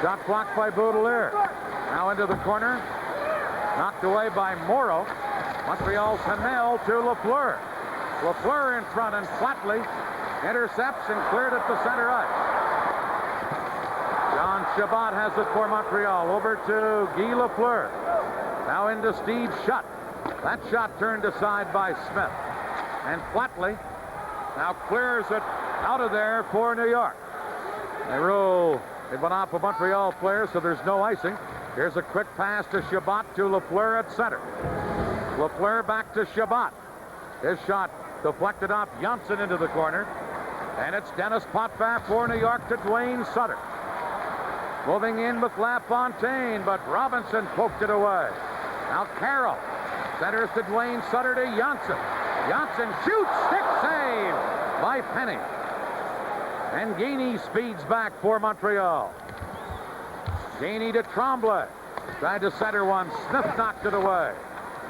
Shot blocked by Boudelier. Now into the corner. Knocked away by Morrow. Montreal's Hamel to Lafleur. Lafleur in front, and Flatley intercepts and cleared at the center ice. John Chabot has it for Montreal. Over to Guy Lafleur. Now into Steve Schutt. That shot turned aside by Smith. And Flatley now clears it out of there for New York. They rule it went off a Montreal player, so there's no icing. Here's a quick pass to Chabot to Lafleur at center. Lafleur back to Chabot. His shot deflected off Janssen into the corner. And it's Dennis Potvin for New York to Dwayne Sutter. Moving in with LaFontaine, but Robinson poked it away. Now Carroll centers to Dwayne Sutter to Janssen. Janssen shoots, stick save by Penny. And Gainey speeds back for Montreal. Gainey to Tremblay. Tried to center one. Smith knocked it away.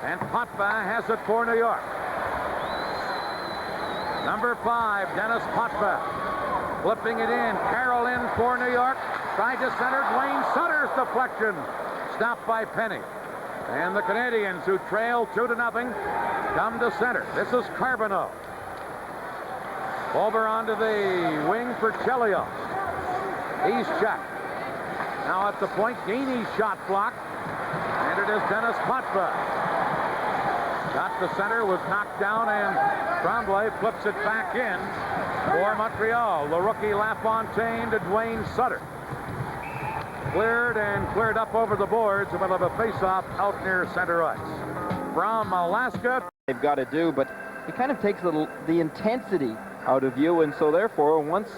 And Potvin has it for New York. Number 5, Dennis Potvin. Flipping it in. Carroll in for New York. Tried to center. Dwayne Sutter's deflection. Stopped by Penny. And the Canadiens, who trail 2-0, come to center. This is Carbonneau. Over onto the wing for Chelios. He's checked. Now at the point, Gainey's shot blocked. And it is Dennis Potvin. Got the center, was knocked down, and Tremblay flips it back in for Montreal. The rookie LaFontaine to Dwayne Sutter. Cleared and cleared up over the boards, and we'll have a face-off out near center ice. From Alaska. They've got to do, but it kind of takes the intensity out of you, and so therefore, once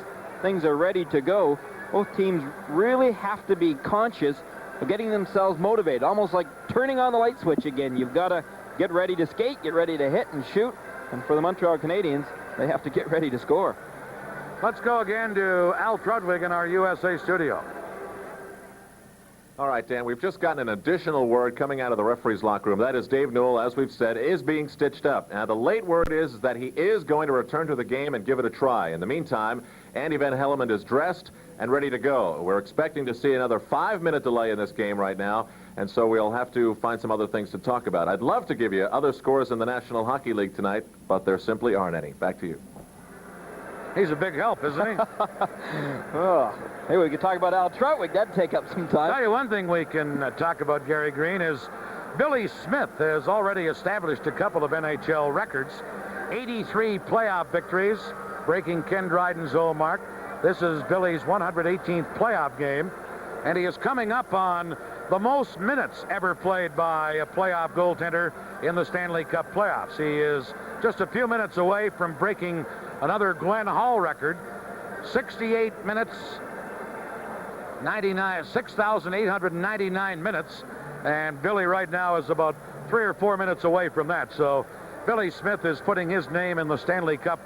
things are ready to go, both teams really have to be conscious of getting themselves motivated, almost like turning on the light switch again. You've got to get ready to skate, get ready to hit and shoot, and for the Montreal Canadiens, they have to get ready to score. Let's go again to Al Trautwig in our USA studio. All right, Dan, we've just gotten an additional word coming out of the referee's locker room. That is Dave Newell, as we've said, is being stitched up. Now, the late word is that he is going to return to the game and give it a try. In the meantime, Andy Van Hellemond is dressed and ready to go. We're expecting to see another 5-minute delay in this game right now, and so we'll have to find some other things to talk about. I'd love to give you other scores in the National Hockey League tonight, but there simply aren't any. Back to you. He's a big help, isn't he? Oh, hey, we could talk about Al Trautwig. That'd take up some time. Tell you one thing we can talk about, Gary Green, is Billy Smith has already established a couple of NHL records. 83 playoff victories, breaking Ken Dryden's old mark. This is Billy's 118th playoff game, and he is coming up on the most minutes ever played by a playoff goaltender in the Stanley Cup playoffs. He is just a few minutes away from breaking another Glenn Hall record, 68 minutes, 6,899 minutes, and Billy right now is about 3 or 4 minutes away from that. So Billy Smith is putting his name in the Stanley Cup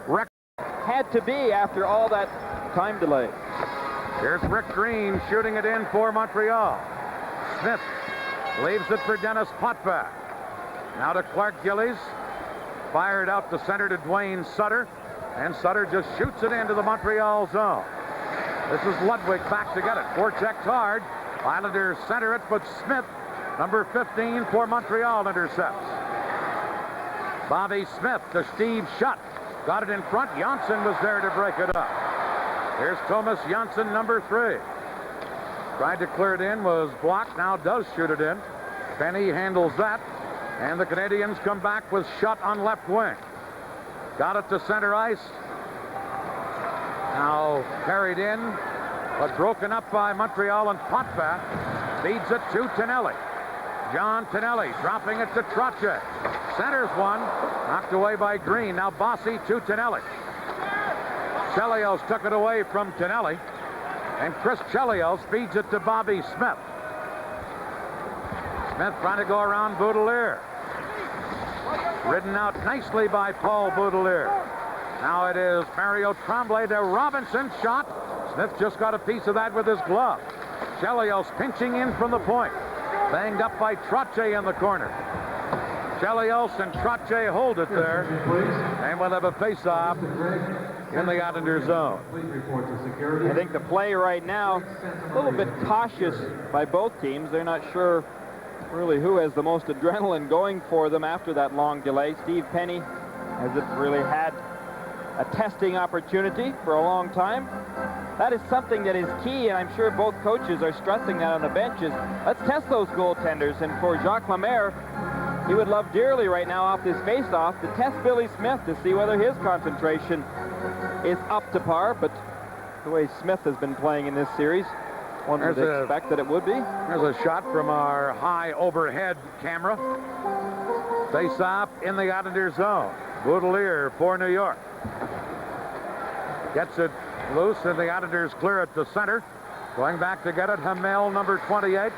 record. Had to be after all that time delay. Here's Rick Green shooting it in for Montreal. Smith leaves it for Dennis Potvin. Now to Clark Gillies. Fired out to center to Dwayne Sutter. And Sutter just shoots it into the Montreal zone. This is Ludwig back to get it. Forechecked hard. Islanders center it, but Smith, number 15 for Montreal, intercepts. Bobby Smith to Steve Schutt. Got it in front. Janssen was there to break it up. Here's Thomas Janssen, number 3. Tried to clear it in, was blocked, now does shoot it in. Penny handles that, and the Canadiens come back with Schutt on left wing. Got it to center ice. Now carried in, but broken up by Montreal, and Potvin feeds it to Tonelli. John Tonelli dropping it to Trautwig. Centers one, knocked away by Green. Now Bossy to Tonelli. Chelios took it away from Tonelli, and Chris Chelios feeds it to Bobby Smith. Smith trying to go around Baudelaire. Ridden out nicely by Paul Baudelaire. Now it is Mario Tremblay to Robinson. Shot. Smith just got a piece of that with his glove. Chelios pinching in from the point. Banged up by Trautwig in the corner. Chelios and Trautwig hold it there. And we'll have a face-off in the Islander zone. I think the play right now, a little bit cautious by both teams. They're not sure really who has the most adrenaline going for them after that long delay. Steve Penny hasn't really had a testing opportunity for a long time. That is something that is key, and I'm sure both coaches are stressing that on the benches. Let's test those goaltenders, and for Jacques Lemaire, he would love dearly right now off this face-off to test Billy Smith to see whether his concentration is up to par, but the way Smith has been playing in this series, one would expect that it would be. There's a shot from our high overhead camera. Face-off in the Islander zone. Baudelaire for New York. Gets it loose, and the Islanders clear it to center. Going back to get it, Hamel, number 28.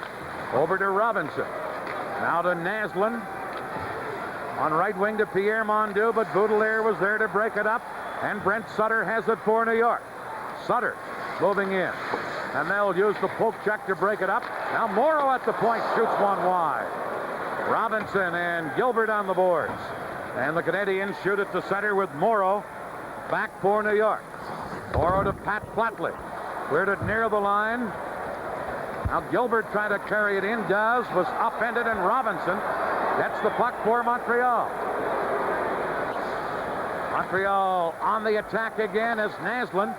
Over to Robinson. Now to Naslund. On right wing to Pierre Mondeau, but Baudelaire was there to break it up. And Brent Sutter has it for New York. Sutter moving in. Hamel used the poke check to break it up. Now Morrow at the point shoots one wide. Robinson and Gilbert on the boards. And the Canadiens shoot it to center with Morrow back for New York. Morrow to Pat Flatley. Cleared it near the line. Now Gilbert trying to carry it in. Does. Was upended, and Robinson gets the puck for Montreal. Montreal on the attack again as Naslund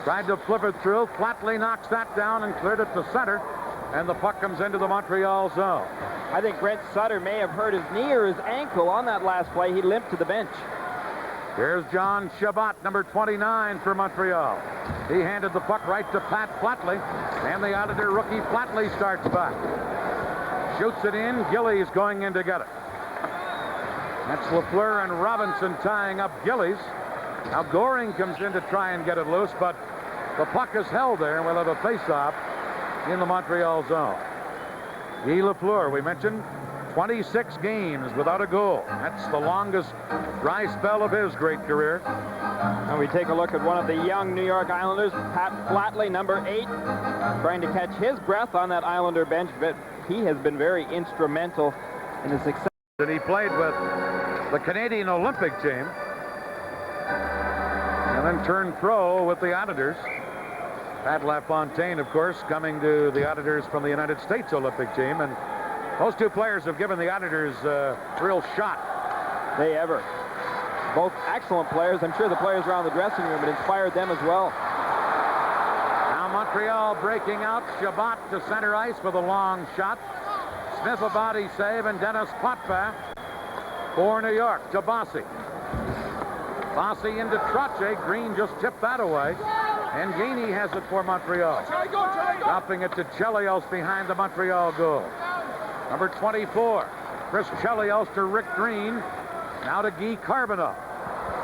tried to flip it through. Flatley knocks that down and cleared it to center. And the puck comes into the Montreal zone. I think Brent Sutter may have hurt his knee or his ankle on that last play. He limped to the bench. Here's John Chabot, number 29 for Montreal. He handed the puck right to Pat Flatley, and the Islander rookie Flatley starts back. Shoots it in. Gillies going in to get it. That's Lafleur and Robinson tying up Gillies. Now Goring comes in to try and get it loose, but the puck is held there, and we'll have a face-off in the Montreal zone. Guy Lafleur, we mentioned, 26 games without a goal. That's the longest dry spell of his great career. And we take a look at one of the young New York Islanders, Pat Flatley, number 8, trying to catch his breath on that Islander bench, but he has been very instrumental in the success. And he played with the Canadian Olympic team, and then turned pro with the Islanders. Pat LaFontaine, of course, coming to the Islanders from the United States Olympic team, and those two players have given the Islanders a real shot. They ever. Both excellent players. I'm sure the players around the dressing room had inspired them as well. Now Montreal breaking out. Chabot to center ice with a long shot. Smith a body save, and Dennis Potvin for New York to Bossy. Bossy into Trautwig. Green just tipped that away. And Gainey has it for Montreal. Dropping it to Chelios behind the Montreal goal. Number 24, Chris Chelios to Rick Green. Now to Guy Carbonneau.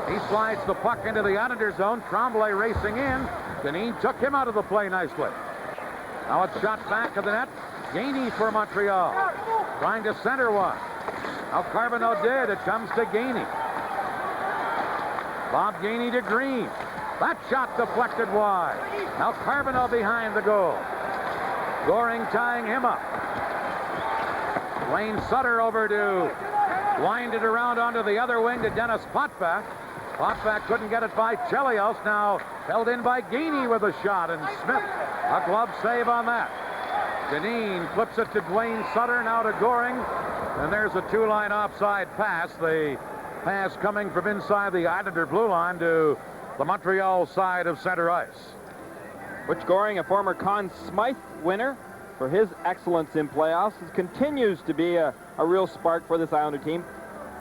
He slides the puck into the Islander zone. Tremblay racing in. Deneen took him out of the play nicely. Now it's shot back of the net. Gainey for Montreal. Trying to center one. Now Carbonneau did. It comes to Gainey. Bob Gainey to Green. That shot deflected wide. Now Carbonneau behind the goal. Goring tying him up. Wayne Sutter over to wind it around onto the other wing to Dennis Potvin. Potvin couldn't get it by Chelios. Now held in by Gainey with a shot, and Smith a glove save on that. Dineen flips it to Dwayne Sutter, now to Goring. And there's a two-line offside pass. The pass coming from inside the Islander blue line to the Montreal side of center ice. Butch Goring, a former Conn Smythe winner for his excellence in playoffs, continues to be a real spark for this Islander team.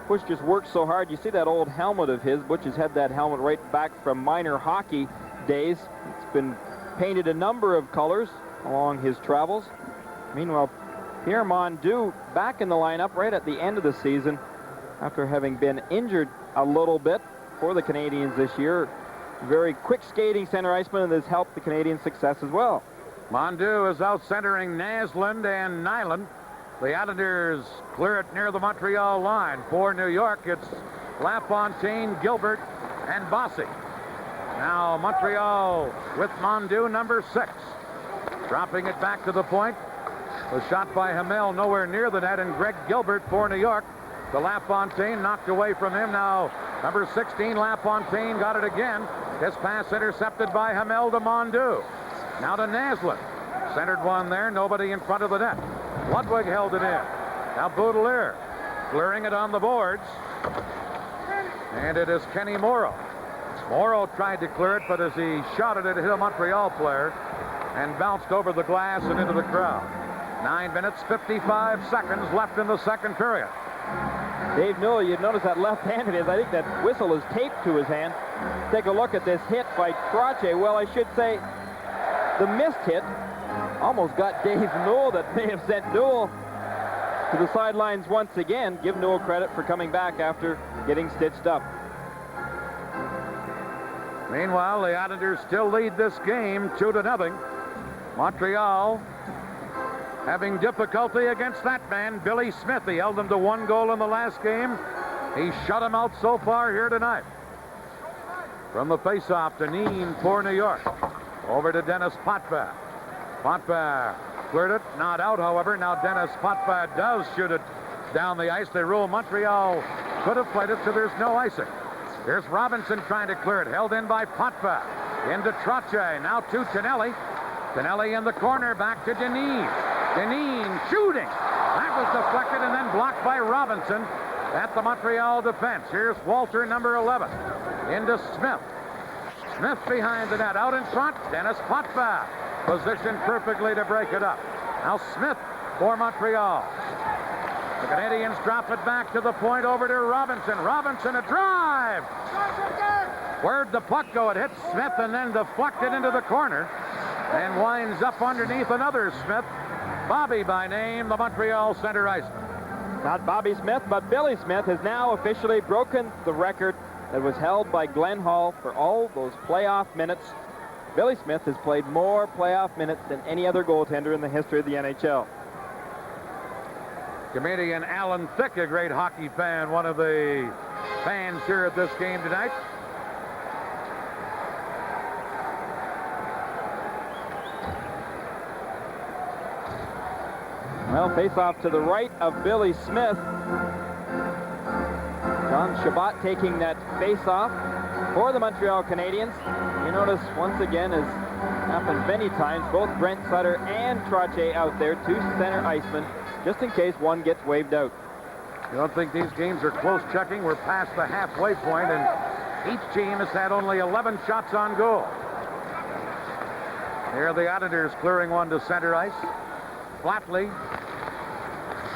Butch just works so hard. You see that old helmet of his. Butch has had that helmet right back from minor hockey days. It's been painted a number of colors along his travels. Meanwhile, Pierre Mondeau back in the lineup right at the end of the season after having been injured a little bit for the Canadiens this year. Very quick skating center iceman, and has helped the Canadiens' success as well. Mondeau is out centering Naslund and Nyland. The Islanders clear it near the Montreal line. For New York, it's LaFontaine, Gilbert, and Bossy. Now Montreal with Mondeau, number 6. Dropping it back to the point. The shot by Hamel nowhere near the net, and Greg Gilbert for New York. The LaFontaine knocked away from him. Now number 16, LaFontaine, got it again. His pass intercepted by Hamel to Mondeau. Now to Naslund. Centered one there, nobody in front of the net. Trautwig held it in. Now Baudelaire clearing it on the boards. And it is Kenny Morrow. Morrow tried to clear it, but as he shot it, it hit a Montreal player and bounced over the glass and into the crowd. 9 minutes, 55 seconds left in the second period. Dave Newell, you'd notice that left-handed is. I think that whistle is taped to his hand. Take a look at this hit by Trautwig. Well, I should say the missed hit almost got Dave Newell. That may have sent Newell to the sidelines once again. Give Newell credit for coming back after getting stitched up. Meanwhile, the Islanders still lead this game 2-0. Montreal having difficulty against that man, Billy Smith. He held them to 1 goal in the last game. He shut him out so far here tonight. From the faceoff, Dineen for New York. Over to Dennis Potvin. Potvin cleared it, not out, however. Now Dennis Potvin does shoot it down the ice. They rule Montreal could have played it, so there's no icing. Here's Robinson trying to clear it, held in by Potvin. Into Trautwig, now to Tonelli. Tonelli in the corner, back to Dineen. Dineen shooting. That was deflected and then blocked by Robinson at the Montreal defense. Here's Walter, number 11. Into Smith. Smith behind the net. Out in front, Dennis Potvin. Positioned perfectly to break it up. Now Smith for Montreal. The Canadiens drop it back to the point, over to Robinson. Robinson, a drive. Where'd the puck go? It hit Smith and then deflected into the corner and winds up underneath another Smith. Bobby by name, the Montreal center iceman. Not Bobby Smith, but Billy Smith has now officially broken the record that was held by Glenn Hall for all those playoff minutes. Billy Smith has played more playoff minutes than any other goaltender in the history of the NHL. Comedian Alan Thicke, a great hockey fan, one of the fans here at this game tonight. Well, face-off to the right of Billy Smith. John Chabot taking that face-off for the Montreal Canadiens. You notice, once again, as happened many times, both Brent Sutter and Trautwig out there, 2 center icemen, just in case one gets waved out. You don't think these games are close checking? We're past the halfway point, and each team has had only 11 shots on goal. Here are the Islanders clearing one to center ice. Flatley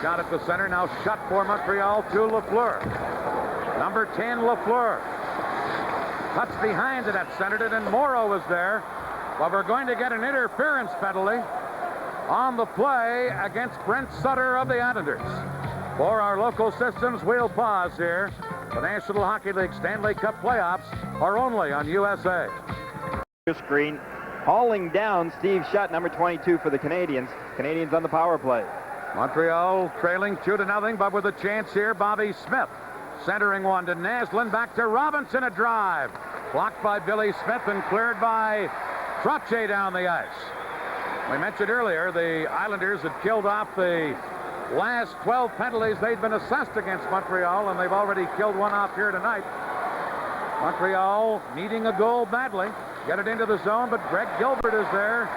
shot at the center, now shot for Montreal to Lafleur. Number 10, Lafleur. Cuts behind it, that centered it, and Morrow was there. But we're going to get an interference penalty on the play against Brent Sutter of the Islanders. For our local systems, we'll pause here. The National Hockey League Stanley Cup playoffs are only on USA. Screen hauling down Steve Shutt, number 22 for the Canadiens. Canadiens on the power play. Montreal trailing 2-0, but with a chance here, Bobby Smith centering one to Naslund, back to Robinson, a drive. Blocked by Billy Smith and cleared by Trautwig down the ice. We mentioned earlier the Islanders had killed off the last 12 penalties they'd been assessed against Montreal, and they've already killed one off here tonight. Montreal needing a goal badly. Get it into the zone, but Greg Gilbert is there.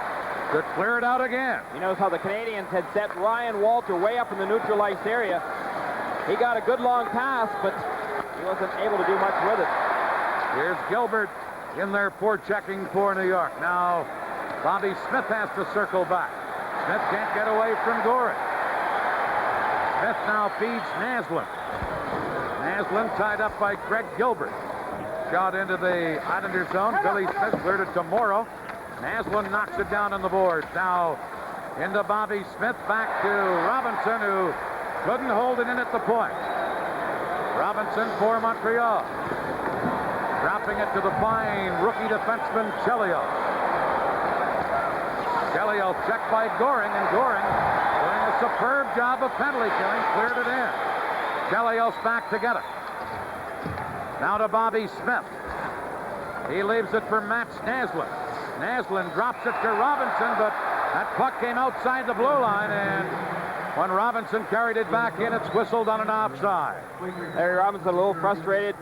to clear it out again. You notice how the Canadiens had set Ryan Walter way up in the neutral ice area. He got a good long pass, but he wasn't able to do much with it. Here's Gilbert in there checking for New York. Now Bobby Smith has to circle back. Smith can't get away from Goring. Smith now feeds Naslund. Naslund tied up by Greg Gilbert. Shot into the Islander zone. Billy Smith cleared it to Morrow. Naslund knocks it down on the boards. Now into Bobby Smith, back to Robinson, who couldn't hold it in at the point. Robinson for Montreal. Dropping it to the fine rookie defenseman Chelios. Chelios checked by Goring, and Goring doing a superb job of penalty killing, cleared it in. Chelios back to get it. Now to Bobby Smith. He leaves it for Mats Naslund. Naslund drops it to Robinson, but that puck came outside the blue line, and when Robinson carried it back in, it's whistled on an offside. Larry Robinson a little frustrated.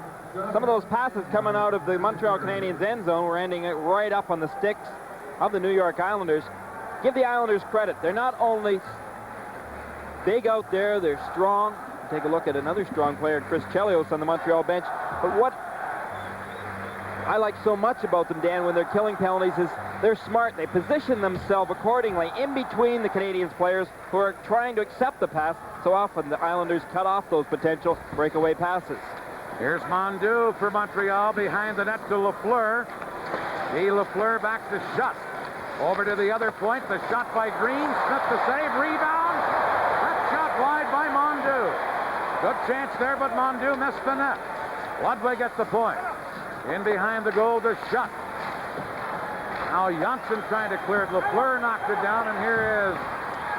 Some of those passes coming out of the Montreal Canadiens end zone were ending it right up on the sticks of the New York Islanders. Give the Islanders credit. They're not only big out there, they're strong. Take a look at another strong player, Chris Chelios, on the Montreal bench. But what I like so much about them, Dan, when they're killing penalties is they're smart. They position themselves accordingly in between the Canadiens players who are trying to accept the pass. So often the Islanders cut off those potential breakaway passes. Here's Mondeau for Montreal behind the net to Lafleur. Lafleur back to Schutt. Over to the other point. The shot by Green. Smith to save. Rebound. That shot wide by Mondeau. Good chance there, but Mondeau missed the net. Ludwig at the point. In behind the goal to Schutt. Now Janssen trying to clear it. Lafleur knocked it down, and here is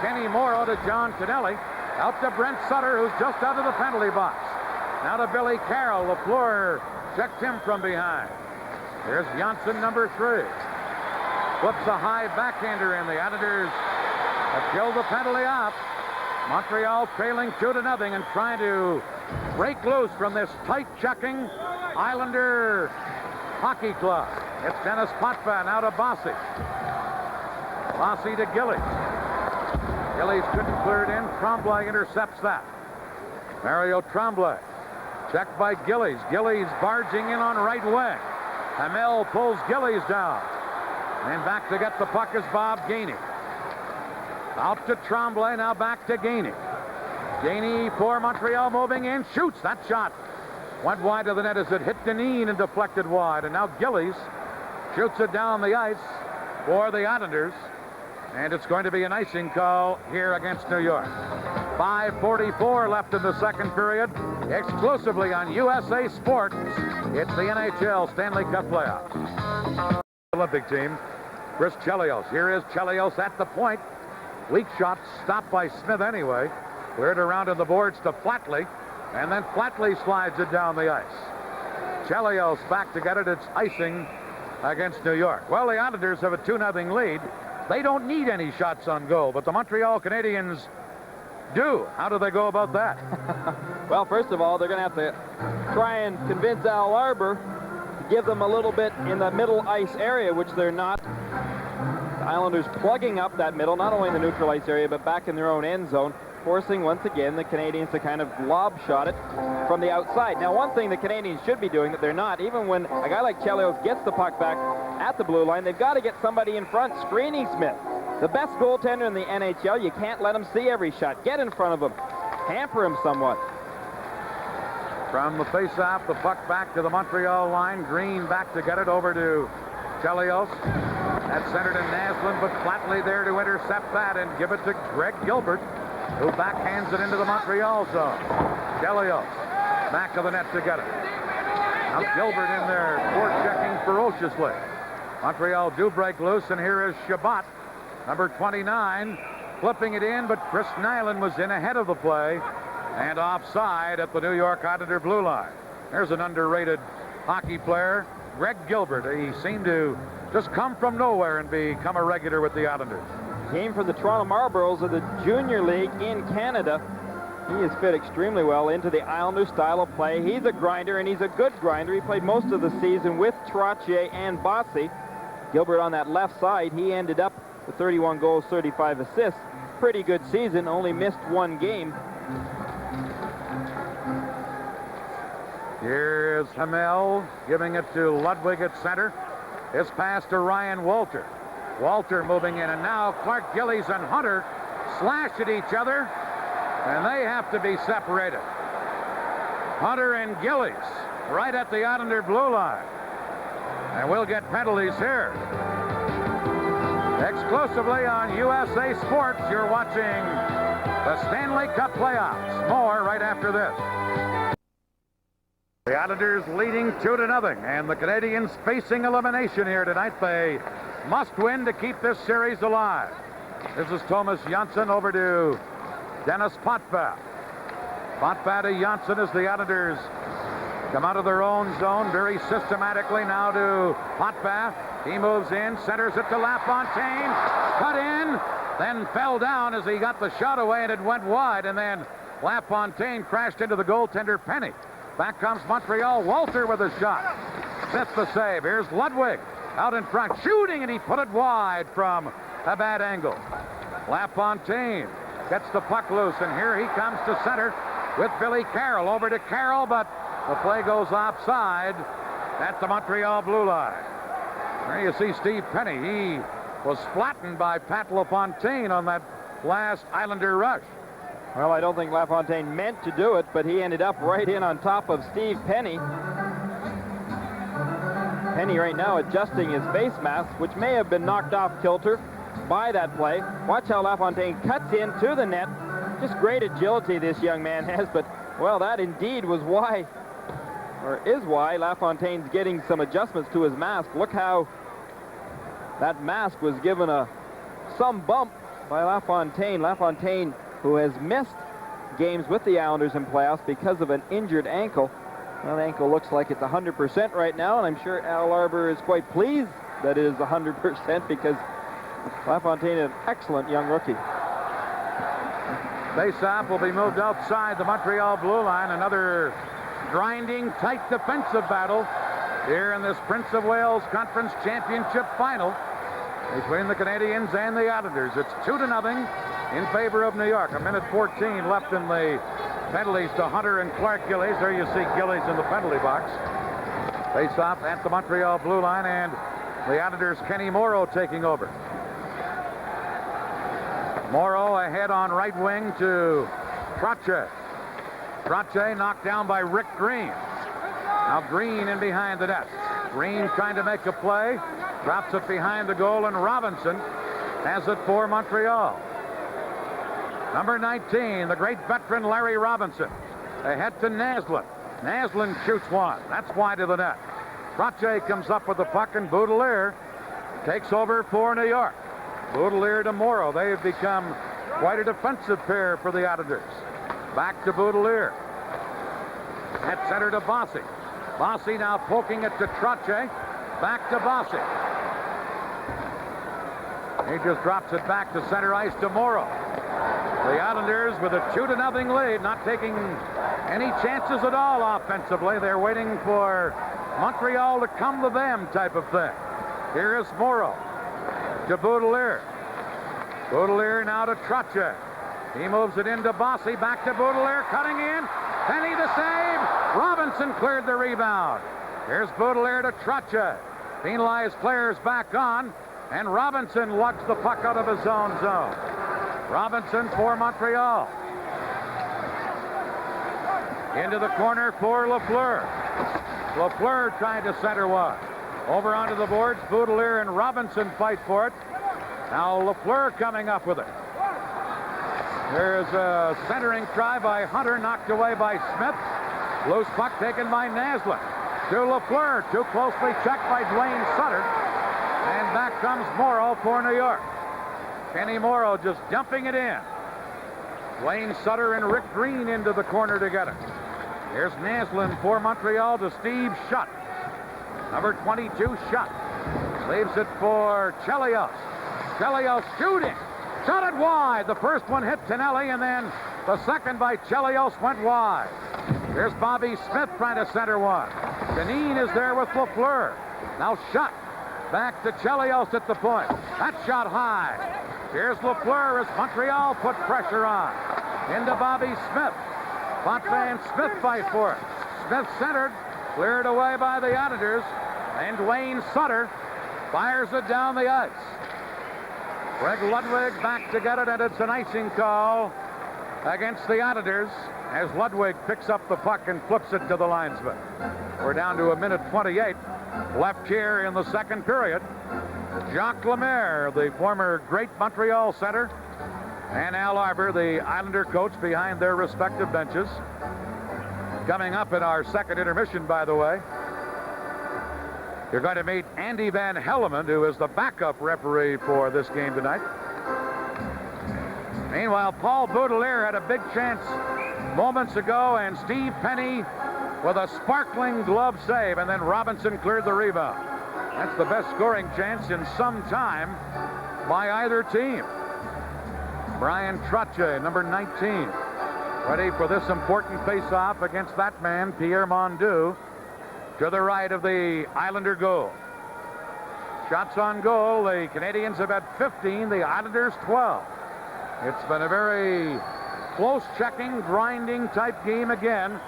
Kenny Morrow to John Tonelli. Out to Brent Sutter, who's just out of the penalty box. Now to Billy Carroll. Lafleur checked him from behind. Here's Janssen, number 3. Flips a high backhander in. The Islanders have killed the penalty off. Montreal trailing 2-0 and trying to break loose from this tight-checking Islander hockey club. It's Dennis Potvin out of Bossy. Bossy to Gillies. Gillies couldn't clear it in. Tremblay intercepts that. Mario Tremblay. Checked by Gillies. Gillies barging in on right wing. Hamel pulls Gillies down. And back to get the puck is Bob Gainey. Out to Tremblay, now back to Gainey. Gainey for Montreal moving in, shoots. That shot went wide of the net as it hit Deneen and deflected wide. And now Gillies shoots it down the ice for the Islanders. And it's going to be an icing call here against New York. 5:44 left in the second period. Exclusively on USA Sports, it's the NHL Stanley Cup playoffs. Olympic team, Chris Chelios. Here is Chelios at the point. Weak shot stopped by Smith anyway. Cleared around on the boards to Flatley, and then Flatley slides it down the ice. Chelios back to get it. It's icing against New York. Well, the Islanders have a 2-0 lead. They don't need any shots on goal, but the Montreal Canadiens do. How do they go about that? Well, first of all, they're going to have to try and convince Al Arbour to give them a little bit in the middle ice area, which they're not. The Islanders plugging up that middle, not only in the neutral ice area, but back in their own end zone, forcing once again the Canadiens to kind of lob shot it from the outside. Now, one thing the Canadiens should be doing that they're not, even when a guy like Chelios gets the puck back at the blue line, they've got to get somebody in front screening Smith. The best goaltender in the NHL, you can't let him see every shot. Get in front of him. Hamper him somewhat. From the face-off, the puck back to the Montreal line. Green back to get it over to Chelios. That's centered in Naslund, but Flatley there to intercept that and give it to Greg Gilbert, who backhands it into the Montreal zone. Chelios back of the net to get it. Now Gilbert in there, forechecking ferociously. Montreal do break loose, and here is Shabbat, number 29, flipping it in, but Chris Nyland was in ahead of the play and offside at the New York Islander blue line. There's an underrated hockey player, Greg Gilbert. He seemed to just come from nowhere and become a regular with the Islanders. Came from the Toronto Marlboros of the Junior League in Canada. He has fit extremely well into the Islander style of play. He's a grinder, and he's a good grinder. He played most of the season with Trautwig and Bossy. Gilbert on that left side, he ended up with 31 goals, 35 assists. Pretty good season, only missed one game. Here's Hamel giving it to Ludwig at center. His pass to Ryan Walter. Walter moving in, and now Clark Gillies and Hunter slash at each other, and they have to be separated. Hunter and Gillies right at the Islander blue line. And we'll get penalties here. Exclusively on USA Sports, you're watching the Stanley Cup playoffs. More right after this. The Islanders leading 2-0, and the Canadiens facing elimination here tonight. They must win to keep this series alive. This is Thomas Janssen over to Dennis Potvin. Potvin to Janssen as the Islanders come out of their own zone very systematically now to Potvin. He moves in, centers it to LaFontaine. Cut in, then fell down as he got the shot away, and it went wide. And then LaFontaine crashed into the goaltender Penny. Back comes Montreal. Walter with a shot. Smith the save. Here's Ludwig out in front, shooting, and he put it wide from a bad angle. LaFontaine gets the puck loose, and here he comes to center with Billy Carroll. Over to Carroll, but the play goes offside at the Montreal blue line. There you see Steve Penny. He was flattened by Pat LaFontaine on that last Islander rush. Well, I don't think LaFontaine meant to do it, but he ended up right in on top of Steve Penny. Penny right now adjusting his face mask, which may have been knocked off kilter by that play. Watch how LaFontaine cuts into the net. Just great agility this young man has, but, well, that indeed was why, or is why, LaFontaine's getting some adjustments to his mask. Look how that mask was given some bump by LaFontaine. LaFontaine, who has missed games with the Islanders in playoffs because of an injured ankle. Well, the ankle looks like it's 100% right now, and I'm sure Al Arbour is quite pleased that it is 100% because LaFontaine is an excellent young rookie. Faceoff will be moved outside the Montreal blue line. Another grinding, tight defensive battle here in this Prince of Wales Conference Championship final between the Canadiens and the Islanders. It's 2-0 in favor of New York. 1:14 left in the penalties to Hunter and Clark Gillies. There you see Gillies in the penalty box. Face-off at the Montreal blue line, and the Islanders' Kenny Morrow taking over. Morrow ahead on right wing to Trautwig. Trautwig knocked down by Rick Green. Now Green in behind the net. Green trying to make a play. Drops it behind the goal, and Robinson has it for Montreal. Number 19, the great veteran Larry Robinson. Ahead to Naslund. Naslund shoots one. That's wide of the net. Trautwig comes up with the puck, and Baudelaire takes over for New York. Baudelaire to Morrow. They have become quite a defensive pair for the Islanders. Back to Baudelaire. At center to Bossy. Bossy now poking it to Trautwig. Back to Bossy. He just drops it back to center ice to Morrow. The Islanders with a 2-0 lead, not taking any chances at all offensively. They're waiting for Montreal to come to them type of thing. Here is Morrow to Baudelaire. Baudelaire now to Trautwig. He moves it into Bossy, back to Baudelaire, cutting in. Penny the save. Robinson cleared the rebound. Here's Baudelaire to Trautwig. Penalized players back on, and Robinson lugs the puck out of his own zone. Robinson for Montreal. Into the corner for Lafleur. Lafleur trying to center one. Over onto the boards, Baudelaire and Robinson fight for it. Now Lafleur coming up with it. There's a centering try by Hunter, knocked away by Smith. Loose puck taken by Naslund. To Lafleur, too closely checked by Dwayne Sutter. And back comes Morrow for New York. Kenny Morrow just dumping it in. Dwayne Sutter and Rick Green into the corner together. Here's Naslund for Montreal to Steve Shutt. Number 22, Shutt. Leaves it for Chelios. Chelios shooting. Shot it wide. The first one hit Tonelli, and then the second by Chelios went wide. Here's Bobby Smith trying to center one. Janine is there with Lafleur. Now Shutt Back to Chelios at the point. That shot high. Here's Lafleur as Montreal put pressure on. Into Bobby Smith. Potvin and Smith fight for it. Smith centered. Cleared away by the Islanders. And Wayne Sutter fires it down the ice. Greg Ludwig back to get it, and it's an icing call against the Islanders as Ludwig picks up the puck and flips it to the linesman. We're down to 1:28 left here in the second period. Jacques Lemaire, the former great Montreal center, and Al Arbour, the Islander coach, behind their respective benches. Coming up in our second intermission, by the way, you're going to meet Andy Van Hellemond, who is the backup referee for this game tonight. Meanwhile, Paul Baudelaire had a big chance moments ago, and Steve Penny with a sparkling glove save, and then Robinson cleared the rebound. That's the best scoring chance in some time by either team. Brian Trautwig, number 19, ready for this important face-off against that man, Pierre Mondeau, to the right of the Islander goal. Shots on goal, the Canadiens have had 15, the Islanders 12. It's been a very close checking, grinding type game again,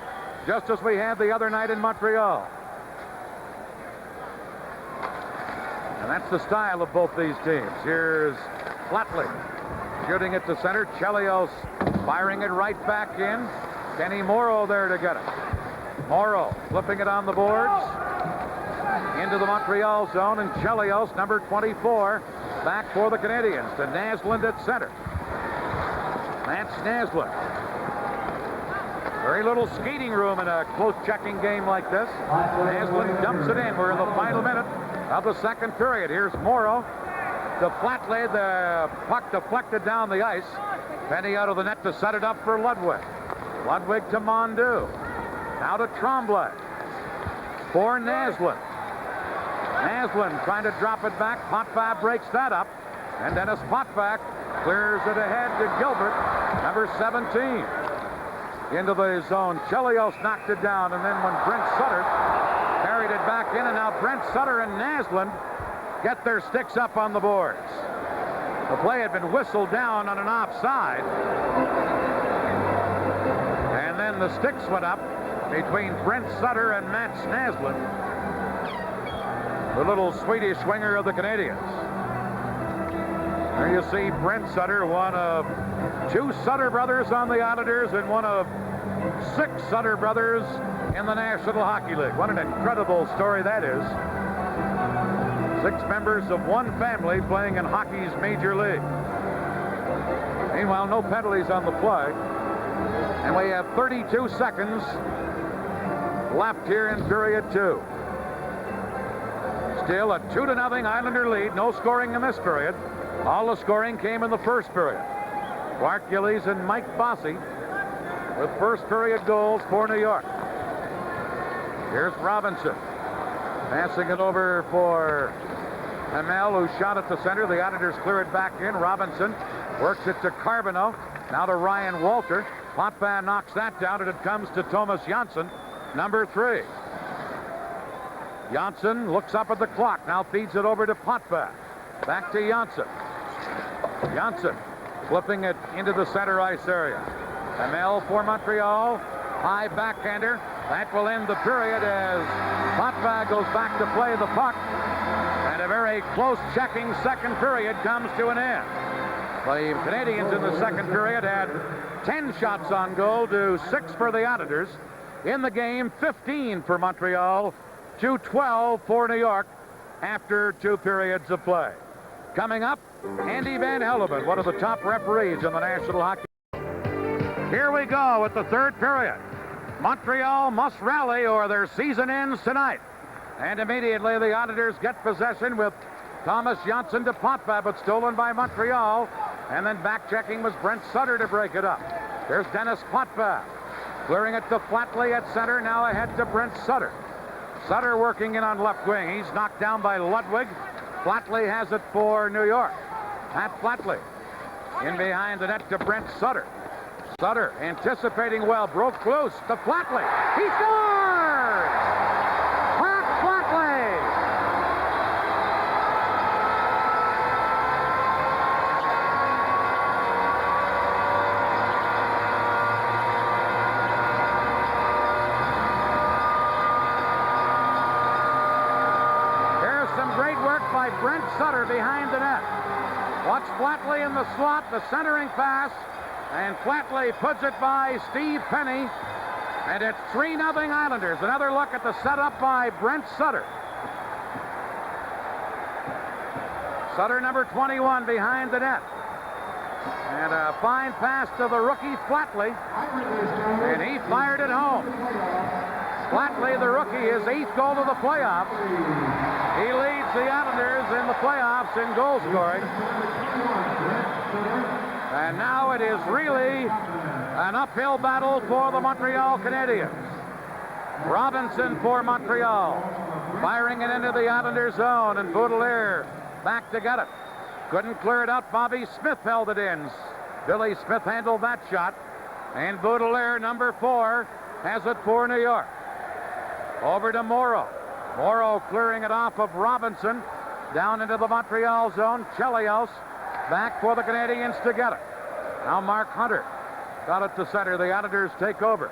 just as we had the other night in Montreal. And that's the style of both these teams. Here's Flatley shooting it to center. Chelios firing it right back in. Kenny Morrow there to get it. Morrow flipping it on the boards into the Montreal zone, and Chelios, number 24, back for the Canadiens to Naslund at center. That's Naslund. Very little skating room in a close checking game like this. Naslund dumps it in. We're in the final minute of the second period. Here's Morrow to Flatley. The puck deflected down the ice. Penny out of the net to set it up for Ludwig. Ludwig to Mondeau. Now to Tremblay for Naslund. Naslund trying to drop it back. Potvin breaks that up. And Dennis Potvin clears it ahead to Gilbert, number 17. Into the zone. Chelios knocked it down. And then when Brent Sutter carried it back in, and now Brent Sutter and Naslund get their sticks up on the boards. The play had been whistled down on an offside. And then the sticks went up between Brent Sutter and Matt Naslund, the little Swedish winger of the Canadiens. There you see Brent Sutter, one of 2 Sutter brothers on the Islanders and one of 6 Sutter brothers in the National Hockey League. What an incredible story that is. 6 members of one family playing in hockey's major league. Meanwhile, no penalties on the play. And we have 32 seconds left here in period 2. Still a 2-0 Islander lead. No scoring in this period. All the scoring came in the first period. Clark Gillies and Mike Bossy with first period goals for New York. Here's Robinson passing it over for Hamel, who shot at the center. The Islanders clear it back in. Robinson works it to Carbonneau. Now to Ryan Walter. Potvin knocks that down, and it comes to Thomas Janssen, number 3. Janssen looks up at the clock. Now feeds it over to Potvin. Back to Janssen. Janssen flipping it into the center ice area. Hamel for Montreal. High backhander. That will end the period as Potvin goes back to play the puck. And a very close checking second period comes to an end. The Canadiens in the second period had 10 shots on goal to 6 for the Islanders. In the game, 15 for Montreal to 12 for New York after 2 periods of play. Coming up, Andy Van Hellemond, one of the top referees in the National Hockey League. Here we go at the third period. Montreal must rally or their season ends tonight. And immediately the Islanders get possession with Thomas Janssen to Potvin, but stolen by Montreal. And then back-checking was Brent Sutter to break it up. There's Dennis Potvin. Clearing it to Flatley at center, now ahead to Brent Sutter. Sutter working in on left wing. He's knocked down by Ludwig. Flatley has it for New York. Pat Flatley in behind the net to Brent Sutter. Sutter anticipating well, broke loose to Flatley. He scores! Pat Flatley! Brent Sutter behind the net. Watch Flatley in the slot, the centering pass, and Flatley puts it by Steve Penny, and it's 3-0 Islanders. Another look at the setup by Brent Sutter. Sutter, number 21, behind the net. And a fine pass to the rookie Flatley, and he fired it home. Flatley, the rookie, his 8th goal of the playoffs. He leads the Islanders in the playoffs in goal scoring. And now it is really an uphill battle for the Montreal Canadiens. Robinson for Montreal, firing it into the Islanders' zone, and Baudelaire back to get it. Couldn't clear it out. Bobby Smith held it in. Billy Smith handled that shot. And Baudelaire, number 4, has it for New York. Over to Morrow. Morrow clearing it off of Robinson. Down into the Montreal zone. Chelios back for the Canadiens to get it. Now Mark Hunter got it to center. The Islanders take over.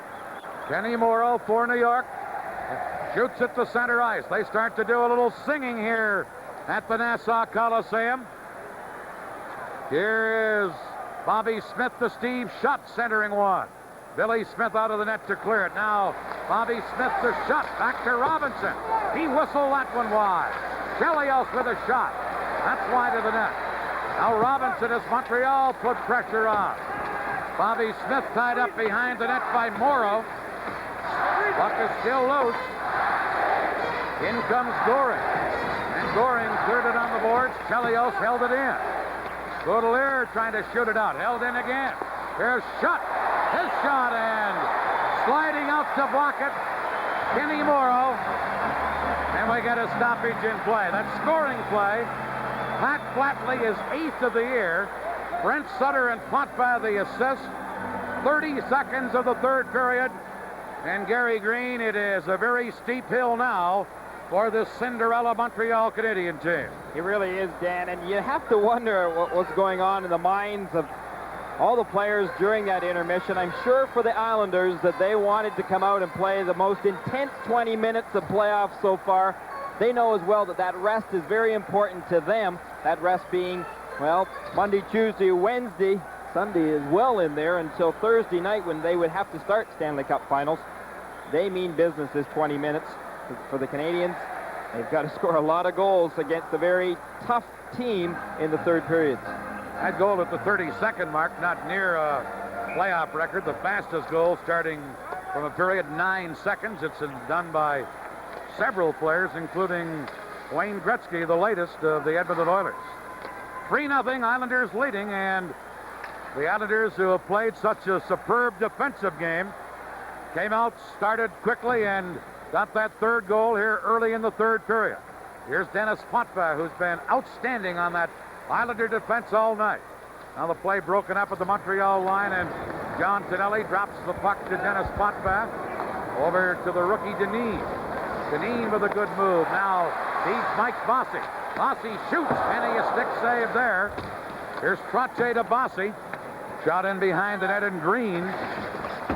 Kenny Morrow for New York. Shoots it to center ice. They start to do a little singing here at the Nassau Coliseum. Here is Bobby Smith to Steve Shutt centering one. Billy Smith out of the net to clear it. Now Bobby Smith to Shutt. Back to Robinson. He whistled that one wide. Chelios with a shot. That's wide of the net. Now Robinson as Montreal put pressure on. Bobby Smith tied up behind the net by Morrow. Puck is still loose. In comes Goring. And Goring cleared it on the boards. Chelios held it in. Baudelaire trying to shoot it out. Held in again. Here's Shutt. His shot, and sliding out to block it, Kenny Morrow. And we get a stoppage in play. That scoring play. Pat Flatley is 8th of the year. Brent Sutter and Potvin the assist. 30 seconds of the 3rd period. And Gary Green, it is a very steep hill now for this Cinderella Montreal Canadian team. He really is, Dan, and you have to wonder what was going on in the minds of all the players during that intermission. I'm sure for the Islanders that they wanted to come out and play the most intense 20 minutes of playoffs so far. They know as well that that rest is very important to them. That rest being, well, Monday, Tuesday, Wednesday, Sunday is well in there until Thursday night when they would have to start Stanley Cup Finals. They mean business this 20 minutes for the Canadiens. They've got to score a lot of goals against a very tough team in the 3rd period. That goal at the 32nd mark, not near a playoff record. The fastest goal starting from a period 9 seconds. It's done by several players, including Wayne Gretzky, the latest of the Edmonton Oilers. 3-0 Islanders leading, and the Islanders, who have played such a superb defensive game, came out, started quickly, and got that 3rd goal here early in the 3rd period. Here's Dennis Potvin, who's been outstanding on that Islander defense all night. Now the play broken up at the Montreal line, and John Tonelli drops the puck to Dennis Potvin. Over to the rookie Deneen. Deneen with a good move. Now he's Mike Bossy. Bossy shoots, and a stick save there. Here's Trautwig to Bossy. Shot in behind the net, and Green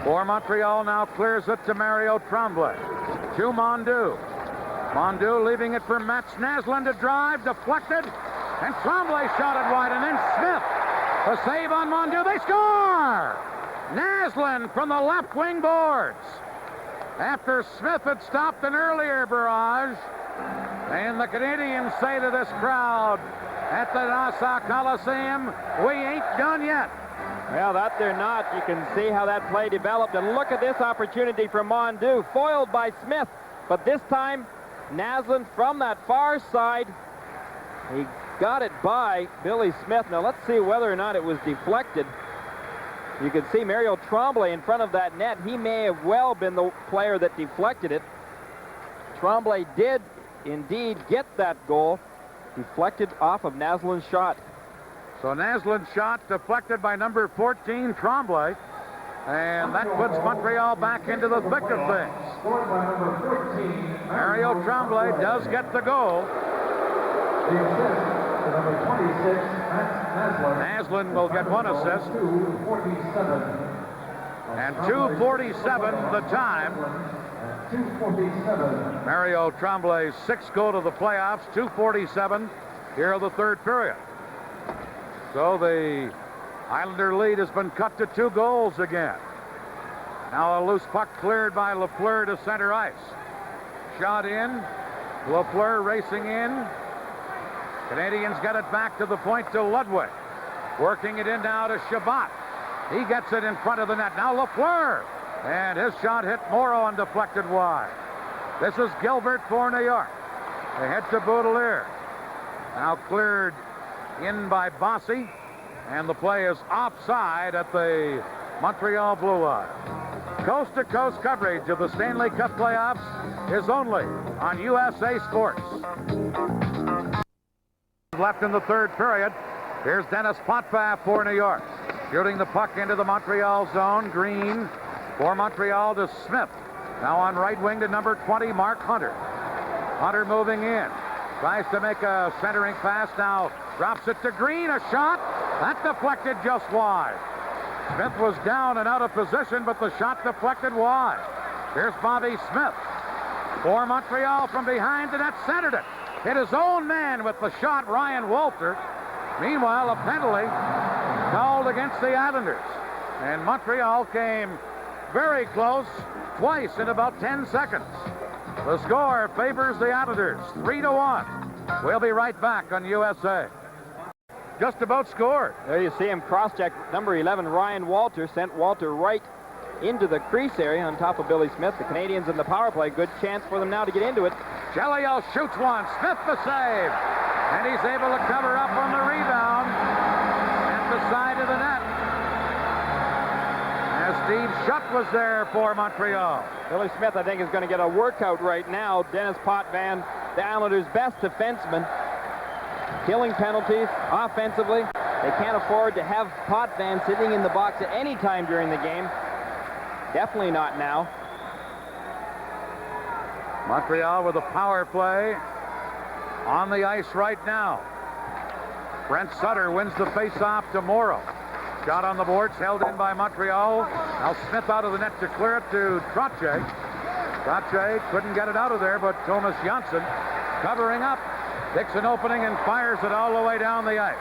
for Montreal now clears it to Mario Tremblay. To Mondeau. Mondeau leaving it for Mats Naslund to drive, deflected, and Tremblay shot it wide, and then Smith. The save on Mondeau. They score! Naslund from the left wing boards. After Smith had stopped an earlier barrage, and the Canadiens say to this crowd at the Nassau Coliseum, we ain't done yet. Well, that they're not. You can see how that play developed, and look at this opportunity for Mondeau, foiled by Smith, but this time Naslund from that far side. He got it by Billy Smith. Now let's see whether or not it was deflected. You can see Mario Tremblay in front of that net. He may have well been the player that deflected it. Tremblay did indeed get that goal, deflected off of Naslund's shot. So Naslund's shot deflected by number 14, Tremblay. And that puts Montreal back into the thick of things. Mario Tremblay does get the goal. Naslund will get one assist. And 2:47 the time. Mario Tremblay's 6th goal of the playoffs, 2:47. here of the third period. So the Islander lead has been cut to 2 goals again. Now a loose puck cleared by Lafleur to center ice. Shot in. Lafleur racing in. Canadians get it back to the point to Ludwig. Working it in now to Shabbat. He gets it in front of the net. Now Lafleur. And his shot hit Morrow and deflected wide. This is Gilbert for New York. They head to Baudelaire. Now cleared in by Bossy. And the play is offside at the Montreal blue line. Coast-to-coast coverage of the Stanley Cup playoffs is only on USA Sports. Left in the third period. Here's Dennis Potvin for New York. Shooting the puck into the Montreal zone. Green for Montreal to Smith. Now on right wing to number 20, Mark Hunter. Hunter moving in. Tries to make a centering pass. Now drops it to Green. A shot. That deflected just wide. Smith was down and out of position, but the shot deflected wide. Here's Bobby Smith. For Montreal from behind, and that centered it. Hit his own man with the shot, Ryan Walter. Meanwhile, a penalty called against the Islanders. And Montreal came very close twice in about 10 seconds. The score favors the Islanders, 3-1. We'll be right back on USA. Just about scored. There you see him cross-check. Number 11, Ryan Walter, sent Walter right into the crease area on top of Billy Smith. The Canadians in the power play. Good chance for them now to get into it. Chelios shoots one. Smith the save. And he's able to cover up on the rebound at the side of the net. As Steve Shutt was there for Montreal. Billy Smith, I think, is going to get a workout right now. Dennis Potvin, the Islanders' best defenseman. Killing penalties offensively. They can't afford to have Potvin sitting in the box at any time during the game. Definitely not now. Montreal with a power play on the ice right now. Brent Sutter wins the face-off to Morrow. Shot on the boards, held in by Montreal. Now Smith out of the net to clear it to Trautwig. Trautwig couldn't get it out of there, but Thomas Janssen covering up. Takes an opening and fires it all the way down the ice.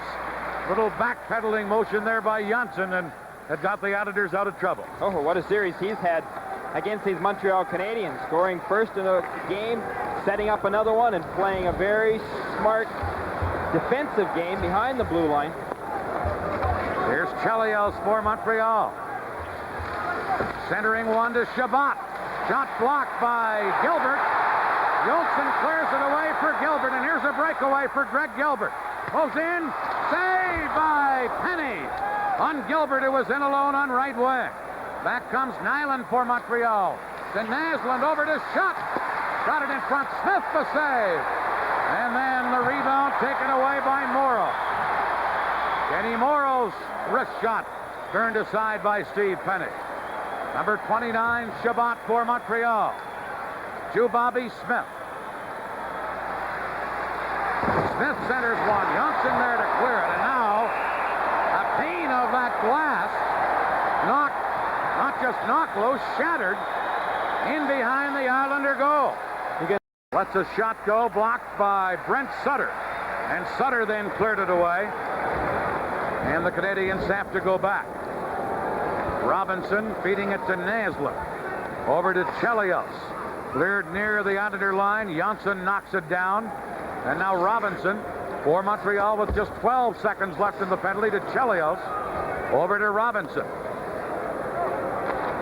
Little backpedaling motion there by Janssen, and it got the Islanders out of trouble. Oh, what a series he's had against these Montreal Canadiens. Scoring first in a game, setting up another one, and playing a very smart defensive game behind the blue line. Here's Chelios for Montreal. Centering one to Shabbat. Shot blocked by Gilbert. Jolson clears it away for Gilbert, and here's a breakaway for Greg Gilbert. Goes in, saved by Penny. On Gilbert, who was in alone on right wing. Back comes Nyland for Montreal. To Naslund, over to Shutt. Got it in front, Smith the save. And then the rebound taken away by Morrow. Kenny Morrow's wrist shot turned aside by Steve Penny. Number 29, Shabbat for Montreal. To Bobby Smith. Smith centers one. Janssen there to clear it. And now, a pane of that glass not just knocked loose, shattered in behind the Islander goal. Lets a shot go, blocked by Brent Sutter. And Sutter then cleared it away. And the Canadians have to go back. Robinson feeding it to Naslund. Over to Chelios. Cleared near the Islander line. Janssen knocks it down. And now Robinson for Montreal with just 12 seconds left in the penalty to Chelios. Over to Robinson.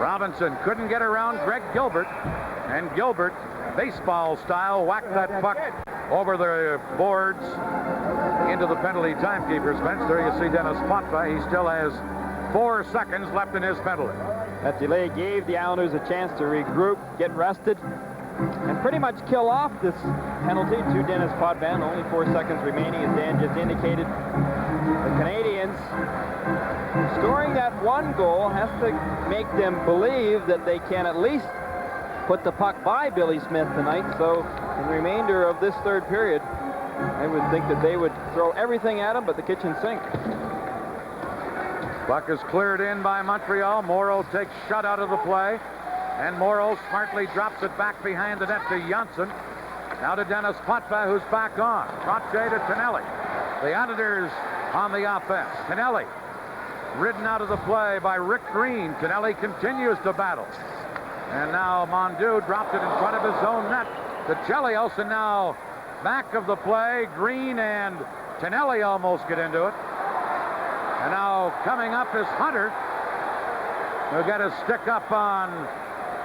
Robinson couldn't get around Greg Gilbert. And Gilbert, baseball style, whacked that puck over the boards into the penalty timekeeper's bench. There you see Dennis Potvin. He still has 4 seconds left in his penalty. That delay gave the Islanders a chance to regroup, get rested, and pretty much kill off this penalty to Dennis Potvin. Only 4 seconds remaining, as Dan just indicated. The Canadians scoring that one goal has to make them believe that they can at least put the puck by Billy Smith tonight. So in the remainder of this third period, I would think that they would throw everything at him but the kitchen sink. Puck is cleared in by Montreal. Morrow takes Shutt out of the play. And Morrow smartly drops it back behind the net to Janssen. Now to Dennis Potvin, who's back on. Trotche to Tonelli. The Islanders on the offense. Tonelli ridden out of the play by Rick Green. Tonelli continues to battle. And now Mondeau dropped it in front of his own net to Chelios, and now back of the play, Green and Tonelli almost get into it. And now coming up is Hunter, who got his stick up on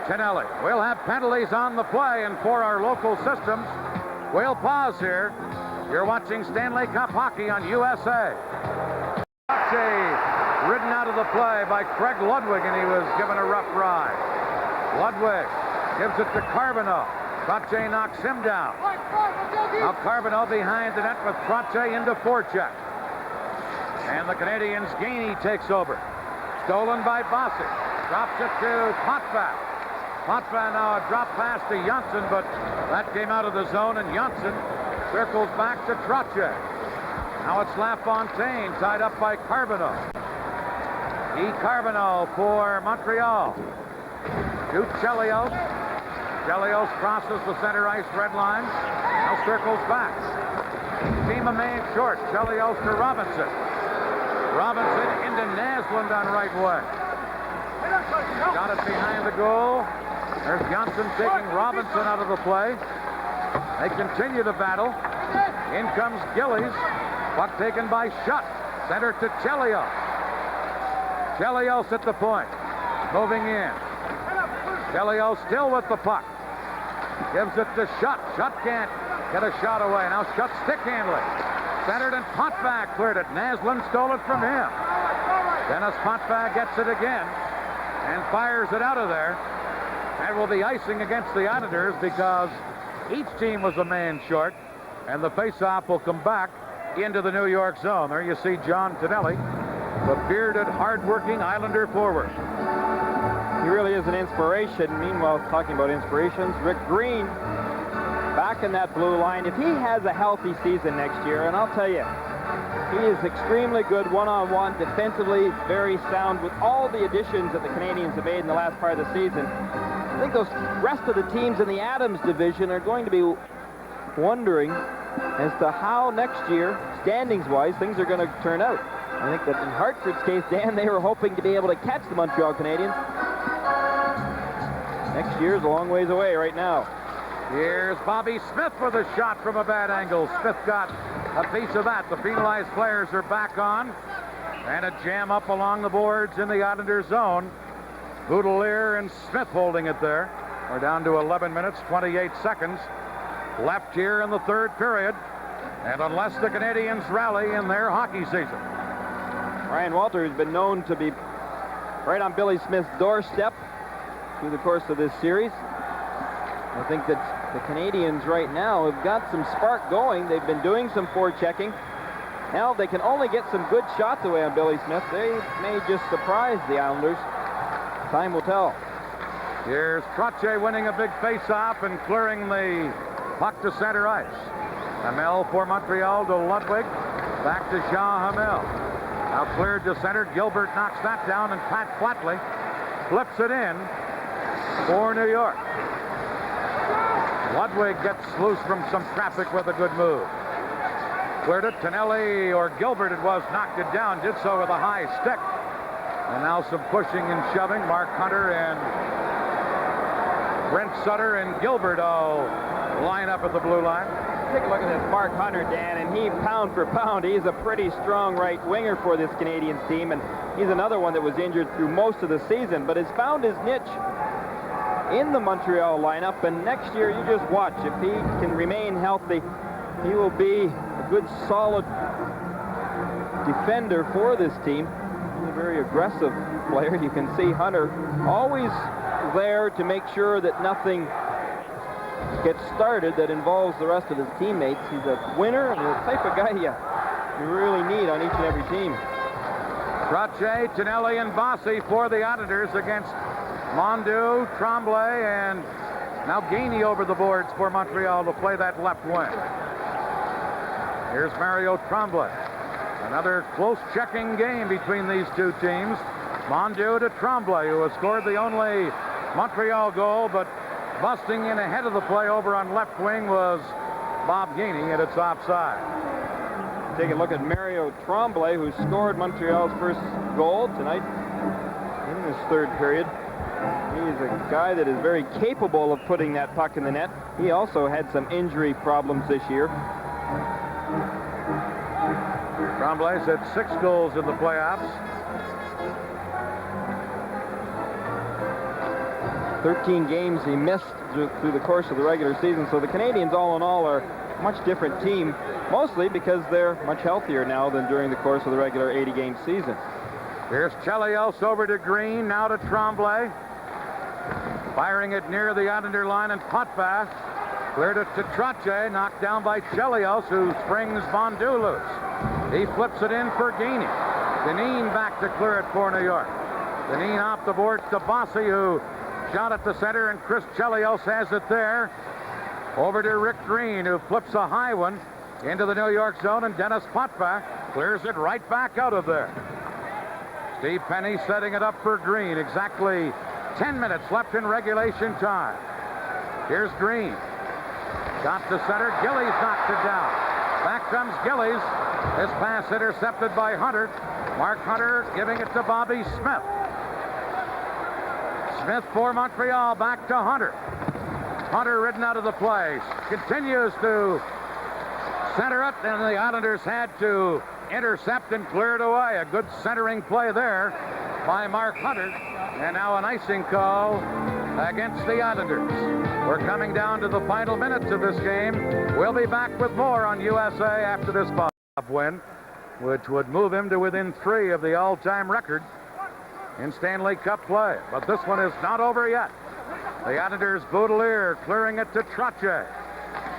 Tonelli. We'll have penalties on the play, and for our local systems, we'll pause here. You're watching Stanley Cup hockey on USA. Ridden out of the play by Craig Ludwig, and he was given a rough ride. Ludwig gives it to Carbonneau. Trautwig knocks him down. Now Carbonneau behind the net with Trautwig into forecheck. And the Canadiens' Gainey takes over. Stolen by Bossy. Drops it to Potvin. Potvin now a drop pass to Janssen, but that came out of the zone, and Janssen circles back to Trautwig. Now it's LaFontaine tied up by Carbonneau. Carbonneau for Montreal. To Chelios. Chelios crosses the center ice red line. Now circles back. Team a man short. Chelios to Robinson. Robinson into Naslund on right wing. Got it behind the goal. There's Johnson taking Robinson out of the play. They continue the battle. In comes Gillies. Puck taken by Schutt. Center to Chelios. Chelios at the point. Moving in. Chelios still with the puck. Gives it to Schutt. Schutt can't get a shot away. Now Schutt stick handling. Centered, and Potvin cleared it. Naslund stole it from him. Dennis Potvin gets it again and fires it out of there. And will be icing against the Islanders because each team was a man short, and the faceoff will come back into the New York zone. There you see John Tonelli, the bearded, hard-working Islander forward. He really is an inspiration. Meanwhile, talking about inspirations, Rick Green back in that blue line. If he has a healthy season next year, and I'll tell you, he is extremely good one-on-one, defensively very sound with all the additions that the Canadiens have made in the last part of the season. I think those rest of the teams in the Adams division are going to be wondering as to how next year, standings-wise, things are going to turn out. I think that in Hartford's case, Dan, they were hoping to be able to catch the Montreal Canadiens. Next year's a long ways away right now. Here's Bobby Smith with a shot from a bad angle. Smith got a piece of that. The penalized players are back on. And a jam up along the boards in the Islanders zone. Boudelier and Smith holding it there. We're down to 11 minutes, 28 seconds left here in the third period. And unless the Canadiens rally in their hockey season. Ryan Walter has been known to be right on Billy Smith's doorstep through the course of this series. I think that the Canadiens right now have got some spark going. They've been doing some forechecking. Now they can only get some good shots away on Billy Smith. They may just surprise the Islanders. Time will tell. Here's Trautwig winning a big face-off and clearing the puck to center ice. Hamel for Montreal to Ludwig. Back to Jean Hamel. Now cleared to center. Gilbert knocks that down, and Pat Flatley flips it in for New York. Ludwig gets loose from some traffic with a good move. Cleared it. Tonelli, or Gilbert it was, knocked it down. Did so with a high stick. And now some pushing and shoving. Mark Hunter and Brent Sutter and Gilbert all line up at the blue line. Take a look at this Mark Hunter, Dan, and he, pound for pound, he's a pretty strong right winger for this Canadiens team, and he's another one that was injured through most of the season, but has found his niche in the Montreal lineup, and next year, you just watch. If he can remain healthy, he will be a good, solid defender for this team. He's a very aggressive player. You can see Hunter always there to make sure that nothing gets started that involves the rest of his teammates. He's a winner and the type of guy you really need on each and every team. Trautwig, Tonelli, and Bossy for the Islanders against Mondeau, Tremblay, and now Gainey over the boards for Montreal to play that left wing. Here's Mario Tremblay. Another close checking game between these two teams. Mondeau to Tremblay, who has scored the only Montreal goal, but busting in ahead of the play over on left wing was Bob Gainey, and it's offside. take a look at Mario Tremblay, who scored Montreal's first goal tonight in this third period. He's a guy that is very capable of putting that puck in the net. He also had some injury problems this year. Tremblay's had 6 goals in the playoffs. 13 games he missed through the course of the regular season. So the Canadiens, all in all, are a much different team, mostly because they're much healthier now than during the course of the regular 80-game season. Here's Chelios over to Green, now to Tremblay. Firing it near the Islander line, and Potvin cleared it to Trautwig, knocked down by Chelios, who springs Bondu loose. He flips it in for Gainey. Deneen back to clear it for New York. Deneen off the boards to Bossy, who shot at the center, and Chris Chelios has it there. Over to Rick Green, who flips a high one into the New York zone, and Dennis Potvin clears it right back out of there. Steve Penny setting it up for Green. Exactly 10 minutes left in regulation time. Here's Green. Shot to center. Gillies knocked it down. Back comes Gillies. This pass intercepted by Hunter. Mark Hunter giving it to Bobby Smith. Smith for Montreal. Back to Hunter. Hunter ridden out of the play. Continues to center it, and the Islanders had to intercept and clear it away. A good centering play there by Mark Hunter. And now an icing call against the Islanders. We're coming down to the final minutes of this game. We'll be back with more on USA after this win, which would move him to within 3 of the all-time record in Stanley Cup play. But this one is not over yet. The Islanders' Baudelaire clearing it to Trautwig.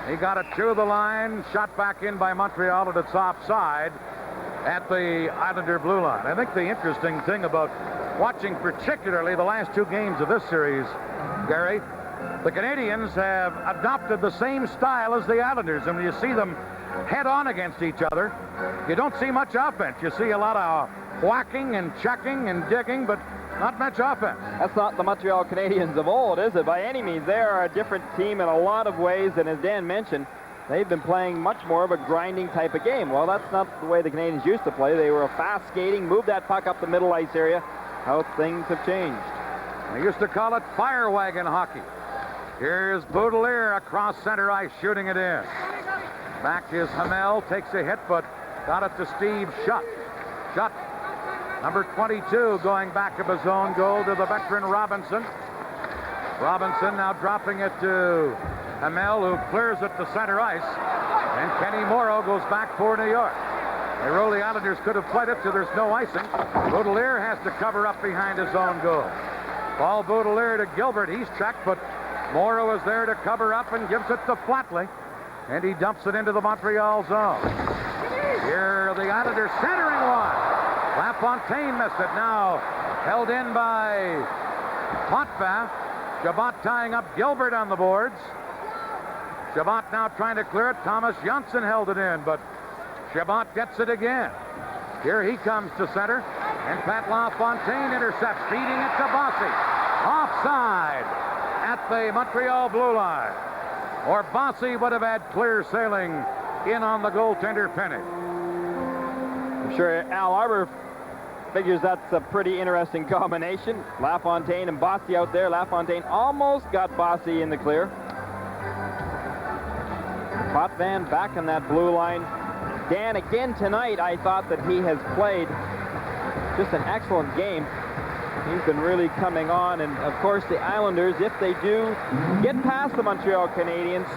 He got it to the line, shot back in by Montreal, and it's offside at the Islander blue line. I think the interesting thing about watching particularly the last 2 games of this series, Gary, the Canadiens have adopted the same style as the Islanders, and when you see them head on against each other, you don't see much offense. You see a lot of whacking and checking and digging, but not much offense. That's not the Montreal Canadiens of old, is it? By any means, they are a different team in a lot of ways, and as Dan mentioned, they've been playing much more of a grinding type of game. Well, that's not the way the Canadiens used to play. They were a fast skating, move that puck up the middle ice area. How things have changed. They used to call it fire wagon hockey. Here's Baudelaire across center ice, shooting it in. Back is Hamel, takes a hit, but got it to Steve Shutt. Shutt, number 22, going back of his own goal to the veteran Robinson. Robinson now dropping it to Hamel, who clears it to center ice. And Kenny Morrow goes back for New York. The Raleigh Islanders could have played it, so there's no icing. Baudelaire has to cover up behind his own goal. Ball Baudelaire to Gilbert. He's checked, but Morrow is there to cover up and gives it to Flatley. And he dumps it into the Montreal zone. Here are the Islanders centering one. LaFontaine missed it. Now held in by Potvin. Chabot tying up Gilbert on the boards. Chabot now trying to clear it. Thomas Janssen held it in, but Chabot gets it again. Here he comes to center, and Pat LaFontaine intercepts, feeding it to Bossy. Offside at the Montreal blue line. Or Bossy would have had clear sailing in on the goaltender Penny. I'm sure Al Arbor figures that's a pretty interesting combination. LaFontaine and Bossy out there. LaFontaine almost got Bossy in the clear. Potvin back on that blue line. Dan, again tonight, I thought that he has played just an excellent game. He's been really coming on, and of course the Islanders, if they do get past the Montreal Canadiens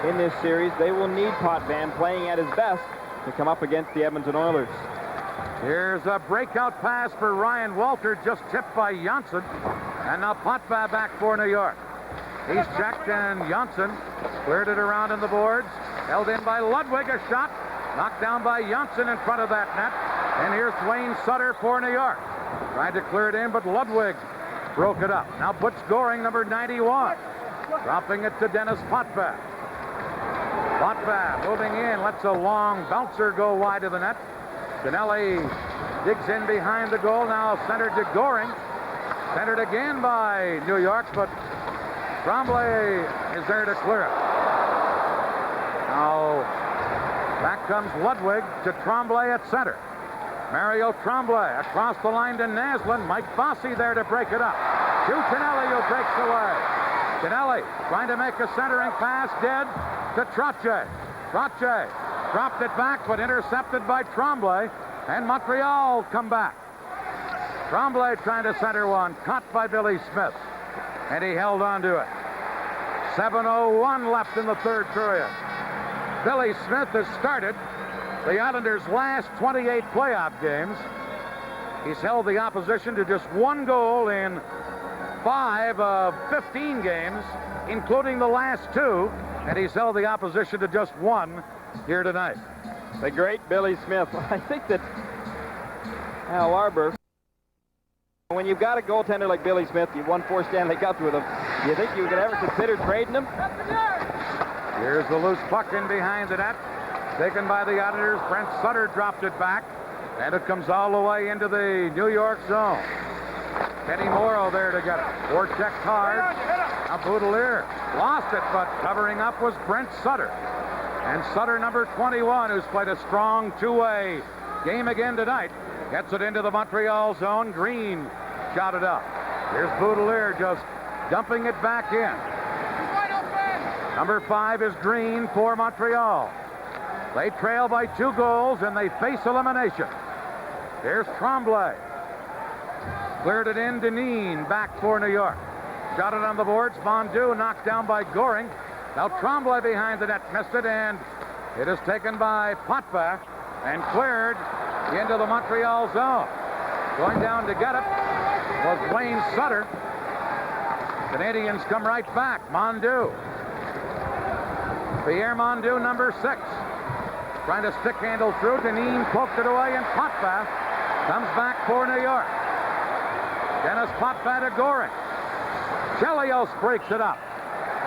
in this series, they will need Potvin playing at his best to come up against the Edmonton Oilers. Here's a breakout pass for Ryan Walter, just tipped by Janssen, and now Potvin back for New York. He's checked, and Janssen cleared it around in the boards, held in by Ludwig, a shot, knocked down by Janssen in front of that net, and here's Wayne Sutter for New York. Tried to clear it in, but Ludwig broke it up. Now Butch Goring, number 91, dropping it to Dennis Potvin. Potvin moving in, lets a long bouncer go wide of the net. Finelli digs in behind the goal, now centered to Goring. Centered again by New York, but Tremblay is there to clear it. Now Back comes Ludwig to Tremblay at center. Mario Tremblay across the line to Naslin. Mike Bossy there to break it up. To Tonelli, who breaks away. Tonelli trying to make a centering pass, dead to Trautwig. Trautwig dropped it back, but intercepted by Tremblay, and Montreal come back. Tremblay trying to center one, caught by Billy Smith, and he held on to it. 7:01 left in the third period. Billy Smith has started the Islanders' last 28 playoff games. He's held the opposition to just one goal in 5 of 15 games, including the last 2, and he's held the opposition to just 1 here tonight. The great Billy Smith. I think that Al Arbour, when you've got a goaltender like Billy Smith, you've won 4 Stanley Cups with him, do you think you could ever consider trading him? Here's the loose puck in behind the net, taken by the Islanders. Brent Sutter dropped it back, and it comes all the way into the New York zone. Kenny Morrow there to get it. Forechecked hard. Now Boudelier lost it, but covering up was Brent Sutter. And Sutter, number 21, who's played a strong two-way game again tonight, gets it into the Montreal zone. Green shot it up. Here's Boudelier just dumping it back in. Number 5 is Green for Montreal. They trail by 2 goals, and they face elimination. Here's Tremblay. Cleared it in. Deneen back for New York. Shot it on the boards. Mondeau knocked down by Goring. Now Tremblay behind the net, missed it, and it is taken by Potvin and cleared into the Montreal zone. Going down to get it was Wayne Sutter. Canadians come right back. Mondeau. Pierre Mondeau, number 6. Trying to stick handle through. Deneen poked it away, and Potvin comes back for New York. Dennis Potvin to Goring. Chelios breaks it up.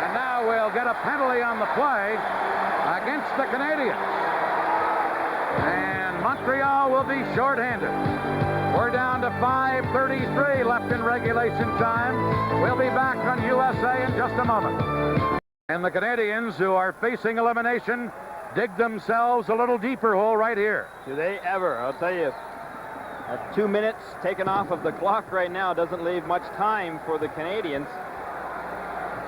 And now we'll get a penalty on the play against the Canadiens. And Montreal will be shorthanded. We're down to 5:33 left in regulation time. We'll be back on USA in just a moment. And the Canadiens, who are facing elimination, dig themselves a little deeper hole right here. Do they ever? I'll tell you, 2 minutes taken off of the clock right now doesn't leave much time for the Canadiens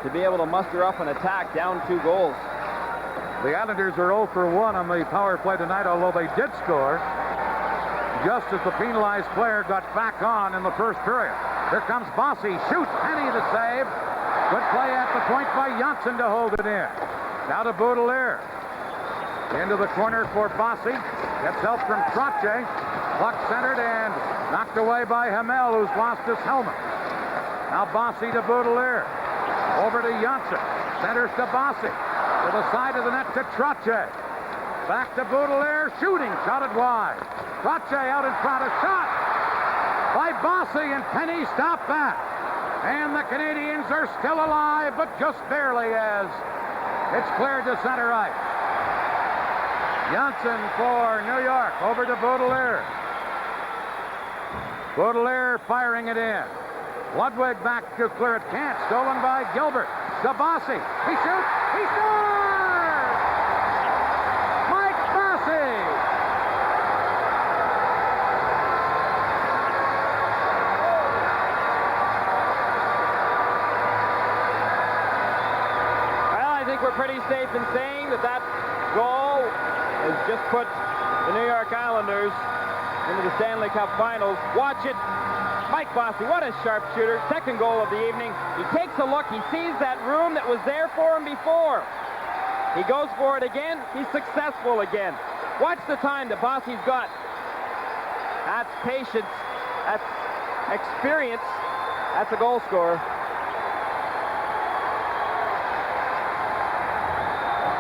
to be able to muster up an attack down 2 goals. The Islanders are 0 for 1 on the power play tonight, although they did score just as the penalized player got back on in the first period. Here comes Bossy. Shoots. Penny the save. Good play at the point by Janssen to hold it in. Now to Boudelier. Into the corner for Bossy. Gets help from Trautwig. Puck centered and knocked away by Hamel, who's lost his helmet. Now Bossy to Boudelier. Over to Janssen. Centers to Bossy. To the side of the net to Trautwig. Back to Boudelier. Shooting. Shot it wide. Trautwig out in front. A shot by Bossy, and Penny stopped that. And the Canadiens are still alive, but just barely, as it's cleared to center ice. Janssen for New York. Over to Boudelier. Boudelier firing it in. Ludwig back to clear it. Can't. Stolen by Gilbert. To Bossy. He shoots. He scores! Mike Bossy! Well, I think we're pretty safe in saying that that goal has just put the New York Islanders into the Stanley Cup Finals. Watch it. Mike Bossy, what a sharpshooter. Second goal of the evening. He takes a look. He sees that room that was there for him before. He goes for it again. He's successful again. Watch the time that Bossy's got. That's patience. That's experience. That's a goal scorer.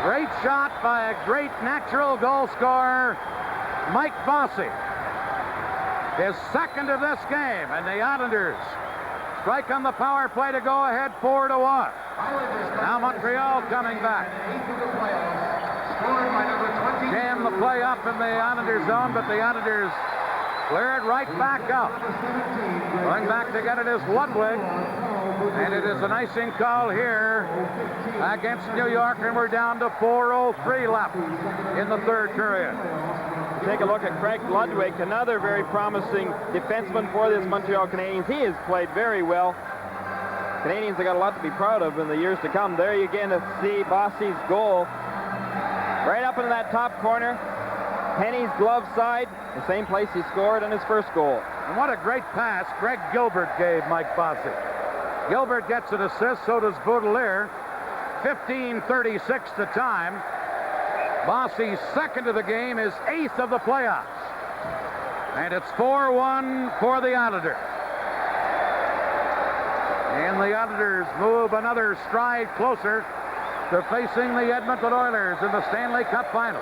Great shot by a great natural goal scorer, Mike Bossy. His second of this game, and the Islanders strike on the power play to go ahead 4-1. Now Montreal coming back. Jam the play up in the Islanders zone, but the Islanders clear it right back up. Going back to get it is Ludwig, and And it is an icing call here against New York, and we're down to 4:03 left in the third period. Take a look at Craig Ludwig, another very promising defenseman for this Montreal Canadiens. He has played very well. Canadiens have got a lot to be proud of in the years to come. There you again to see Bossy's goal. Right up into that top corner. Penny's glove side, the same place he scored on his first goal. And what a great pass Greg Gilbert gave Mike Bossy. Gilbert gets an assist, so does Baudelaire. 15:36 the time. Bossy's second of the game, is 8th of the playoffs. And it's 4-1 for the Islanders. And the Islanders move another stride closer to facing the Edmonton Oilers in the Stanley Cup Final.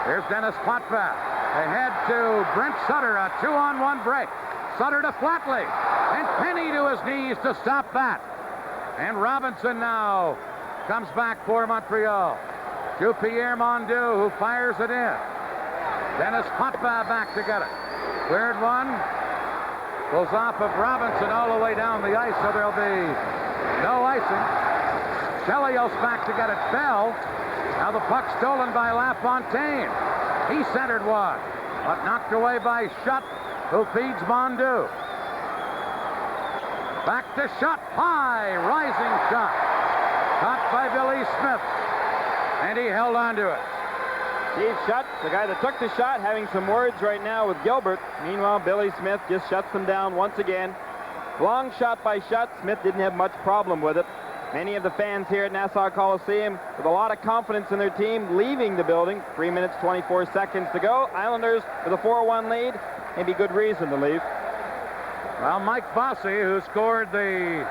Here's Dennis Potvin. Ahead to Brent Sutter, a 2-on-1 break. Sutter to Flatley. And Penny to his knees to stop that. And Robinson now comes back for Montreal. To Pierre Mondeau, who fires it in. Dennis Potvin back to get it. Cleared one. Goes off of Robinson all the way down the ice, so there'll be no icing. Chelios back to get it. Bell. Now the puck stolen by LaFontaine. He centered one, but knocked away by Schutt, who feeds Mondeau. Back to Schutt. High, rising shot. Caught by Billy Smith. And he held on to it. Steve Schutt, the guy that took the shot, having some words right now with Gilbert. Meanwhile, Billy Smith just shuts them down once again. Long shot by Schutt. Smith didn't have much problem with it. Many of the fans here at Nassau Coliseum with a lot of confidence in their team leaving the building. 3 minutes, 24 seconds to go. Islanders with a 4-1 lead. Maybe good reason to leave. Well, Mike Bossy, who scored the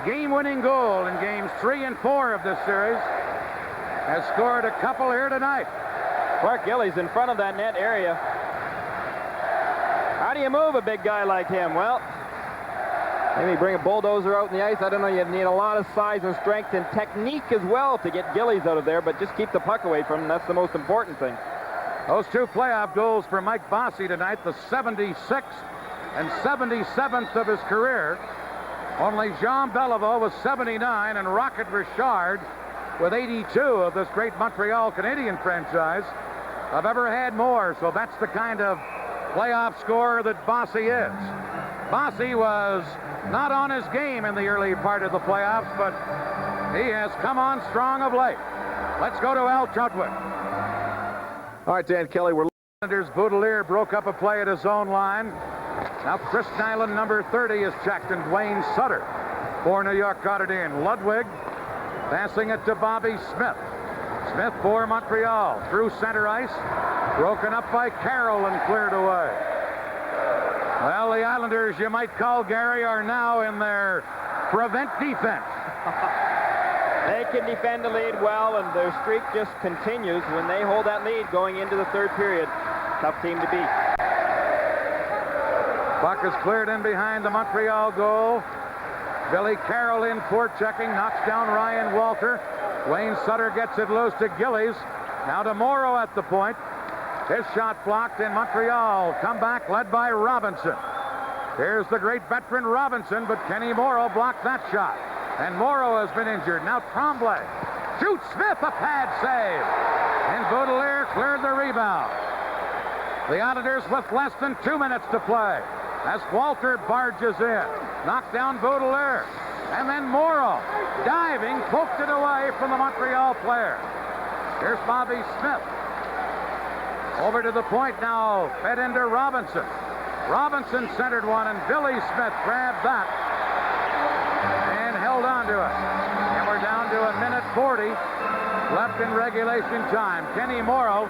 game-winning goal in games 3 and 4 of this series, has scored a couple here tonight. Clark Gillies in front of that net area. How do you move a big guy like him? Well, maybe bring a bulldozer out in the ice. I don't know. You need a lot of size and strength and technique as well to get Gillies out of there, but just keep the puck away from him. That's the most important thing. Those two playoff goals for Mike Bossy tonight, the 76th and 77th of his career. Only Jean Beliveau with 79 and Rocket Richard with 82 of this great Montreal Canadian franchise have ever had more. So that's the kind of playoff scorer that Bossy is. Bossy was not on his game in the early part of the playoffs, but he has come on strong of late. Let's go to Al Trautwig. All right, Dan Kelly, we're... Baudelaire broke up a play at his own line. Now Chris Nyland, number 30, is checked, and Dwayne Sutter for New York got it in. Ludwig passing it to Bobby Smith. Smith for Montreal through center ice. Broken up by Carroll and cleared away. Well, the Islanders, you might call, Gary, are now in their prevent defense. They can defend the lead well, and their streak just continues when they hold that lead going into the third period. Tough team to beat. Puck is cleared in behind the Montreal goal. Billy Carroll in forechecking, knocks down Ryan Walter. Wayne Sutter gets it loose to Gillies. Now to Morrow at the point. His shot blocked, in Montreal come back led by Robinson. Here's the great veteran Robinson, but Kenny Morrow blocked that shot. And Morrow has been injured. Now Tremblay shoots Smith, a pad save. And Baudelaire cleared the rebound. The Islanders with less than 2 minutes to play as Walter barges in. Knocked down Baudelaire. And then Morrow, diving, poked it away from the Montreal player. Here's Bobby Smith. Over to the point now, fed into Robinson. Robinson centered one, and Billy Smith grabbed that and held on to it. And we're down to 1:40 left in regulation time. Kenny Morrow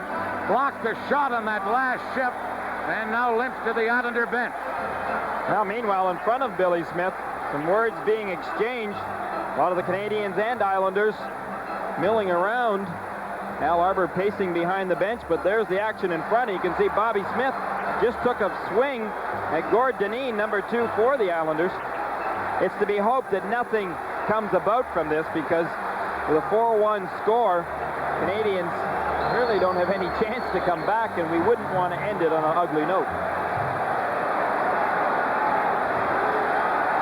blocked the shot on that last shift and now limps to the Islander bench. Now, meanwhile, in front of Billy Smith, some words being exchanged. A lot of the Canadiens and Islanders milling around. Al Arbor pacing behind the bench, but there's the action in front. You can see Bobby Smith just took a swing at Gord Dineen, number 2 for the Islanders. It's to be hoped that nothing comes about from this, because with a 4-1 score, Canadiens really don't have any chance to come back, and we wouldn't want to end it on an ugly note.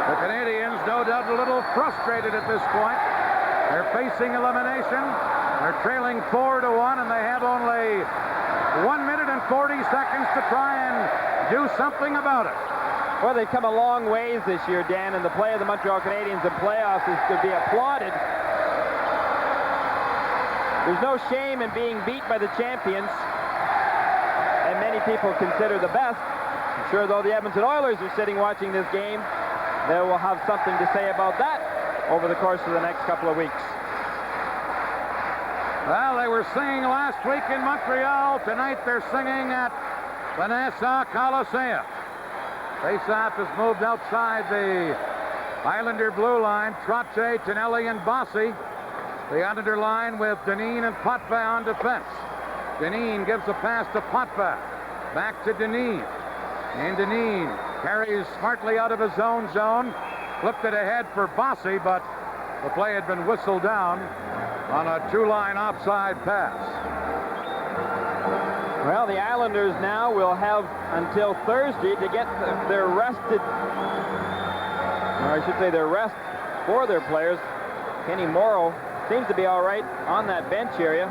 The Canadiens, no doubt, a little frustrated at this point. They're facing elimination. They're trailing 4-1, and they have only 1 minute and 40 seconds to try and do something about it. Well, they've come a long ways this year, Dan, and the play of the Montreal Canadiens in playoffs is to be applauded. There's no shame in being beat by the champions, and many people consider the best. I'm sure, though, the Edmonton Oilers are sitting watching this game, they will have something to say about that over the course of the next couple of weeks. Well, they were singing last week in Montreal. Tonight they're singing at the Nassau Coliseum. Faceoff has moved outside the Islander blue line. Trautwig, Tonelli, and Bossy. The Islander line with Dineen and Potvin on defense. Dineen gives a pass to Potvin. Back to Dineen. And Dineen carries smartly out of his own zone. Flipped it ahead for Bossy, but the play had been whistled down on a two-line offside pass. Well, the Islanders now will have until Thursday to get their rested, or I should say their rest for their players. Kenny Morrow seems to be all right on that bench area,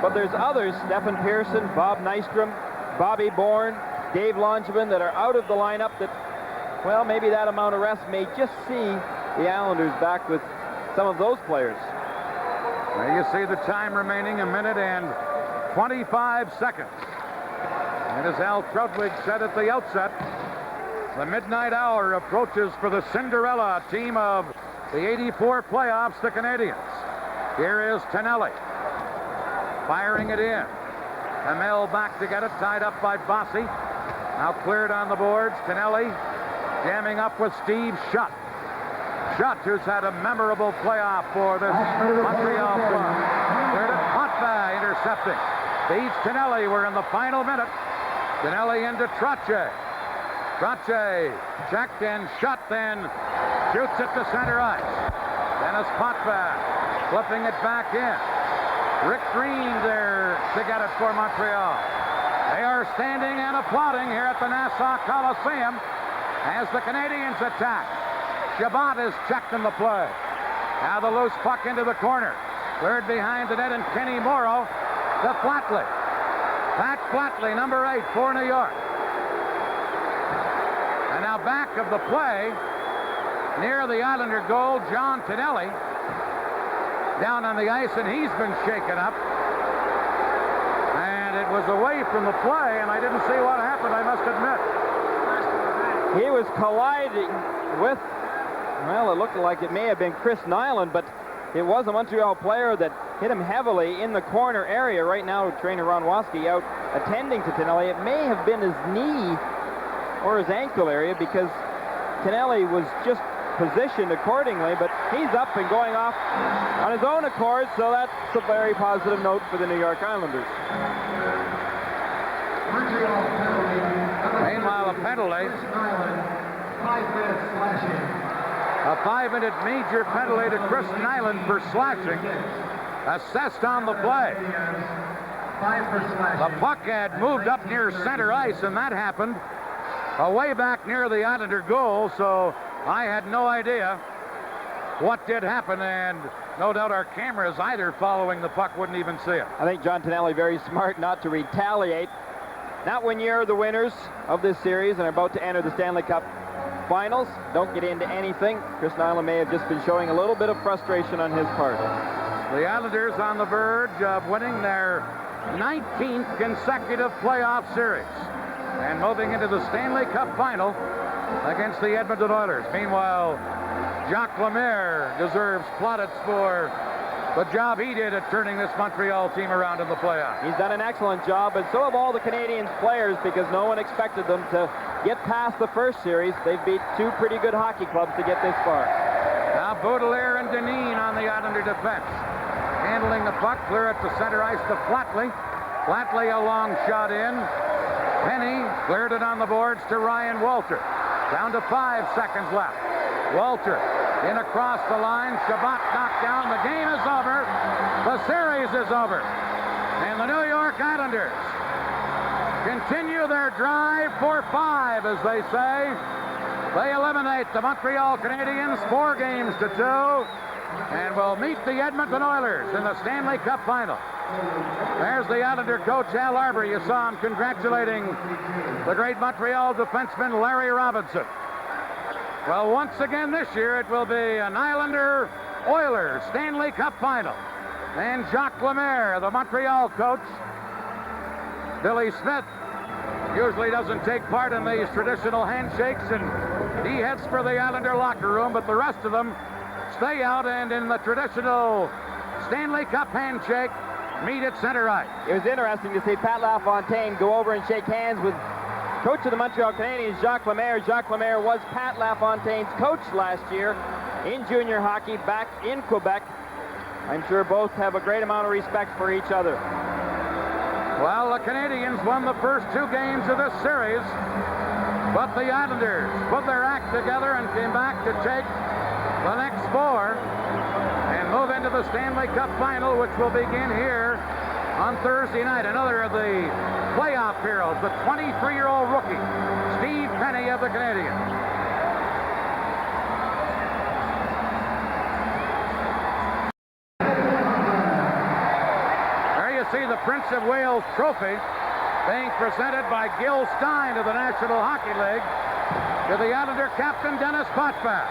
but there's others, Stephen Pearson, Bob Nystrom, Bobby Bourne, Dave Langevin, that are out of the lineup that, well, maybe that amount of rest may just see the Islanders back with some of those players. There you see the time remaining, 1 minute and 25 seconds. And as Al Trautwig said at the outset, the midnight hour approaches for the Cinderella team of the '84 playoffs, the Canadiens. Here is Tonelli, firing it in. Hamel back to get it, tied up by Bossy. Now cleared on the boards. Tonelli jamming up with Steve Schutt. Schutt, who's had a memorable playoff for this Montreal club. Cleared it, Potvin intercepting. Beats Tonelli. We're in the final minute. Tonelli into Trautwig. Trautwig checked, and Schutt then shoots it to center ice. Dennis Potvin flipping it back in. Rick Green there to get it for Montreal. They are standing and applauding here at the Nassau Coliseum as the Canadiens attack. Chabot is checked in the play. Now the loose puck into the corner. Cleared behind the net, and Kenny Morrow to Flatley. Pat Flatley, number 8 for New York. And now back of the play, near the Islander goal, John Tonelli down on the ice, and he's been shaken up. And it was away from the play, and I didn't see what happened, I must admit. He was colliding with, well, it looked like it may have been Chris Nyland, but it was a Montreal player that hit him heavily in the corner area. Right now, trainer Ron Waske out attending to Tonelli. It may have been his knee or his ankle area, because Tonelli was just positioned accordingly, but he's up and going off on his own accord, so that's a very positive note for the New York Islanders. Meanwhile, a penalty. 5 minute major penalty to Chris Nyland for slashing, assessed on the play. The puck had moved up near center ice, and that happened way back near the Islander goal, so I had no idea what did happen, and no doubt our cameras, either following the puck, wouldn't even see it. I think John Tonelli very smart not to retaliate. Not when you're the winners of this series and are about to enter the Stanley Cup Finals. Don't get into anything. Chris Nyland may have just been showing a little bit of frustration on his part. The Islanders on the verge of winning their 19th consecutive playoff series and moving into the Stanley Cup Final against the Edmonton Oilers. Meanwhile, Jacques Lemaire deserves plaudits for the job he did at turning this Montreal team around in the playoffs. He's done an excellent job, and so have all the Canadiens players, because no one expected them to get past the first series. They've beat two pretty good hockey clubs to get this far. Now Baudelaire and Dineen on the Islander defense. Handling the puck, clear it to center ice to Flatley. Flatley a long shot in. Penny cleared it on the boards to Ryan Walter. Down to 5 seconds left. Walter in across the line. Chabot knocked down. The game is over. The series is over. And the New York Islanders continue their drive for 5, as they say. They eliminate the Montreal Canadiens 4 games to 2 and will meet the Edmonton Oilers in the Stanley Cup final. There's the Islander coach, Al Arbour. You saw him congratulating the great Montreal defenseman, Larry Robinson. Well, once again this year, it will be an Islander-Oilers Stanley Cup final. And Jacques Lemaire, the Montreal coach. Billy Smith usually doesn't take part in these traditional handshakes, and he heads for the Islander locker room, but the rest of them stay out and in the traditional Stanley Cup handshake, meet at center ice. It was interesting to see Pat LaFontaine go over and shake hands with coach of the Montreal Canadiens, Jacques Lemaire. Jacques Lemaire was Pat LaFontaine's coach last year in junior hockey back in Quebec. I'm sure both have a great amount of respect for each other. Well, the Canadiens won the first 2 games of this series, but the Islanders put their act together and came back to take the next 4 and move into the Stanley Cup final, which will begin here on Thursday night. Another of the playoff heroes, the 23-year-old rookie, Steve Penny of the Canadiens. See the Prince of Wales trophy being presented by Gil Stein of the National Hockey League to the Islander captain, Dennis Potvin.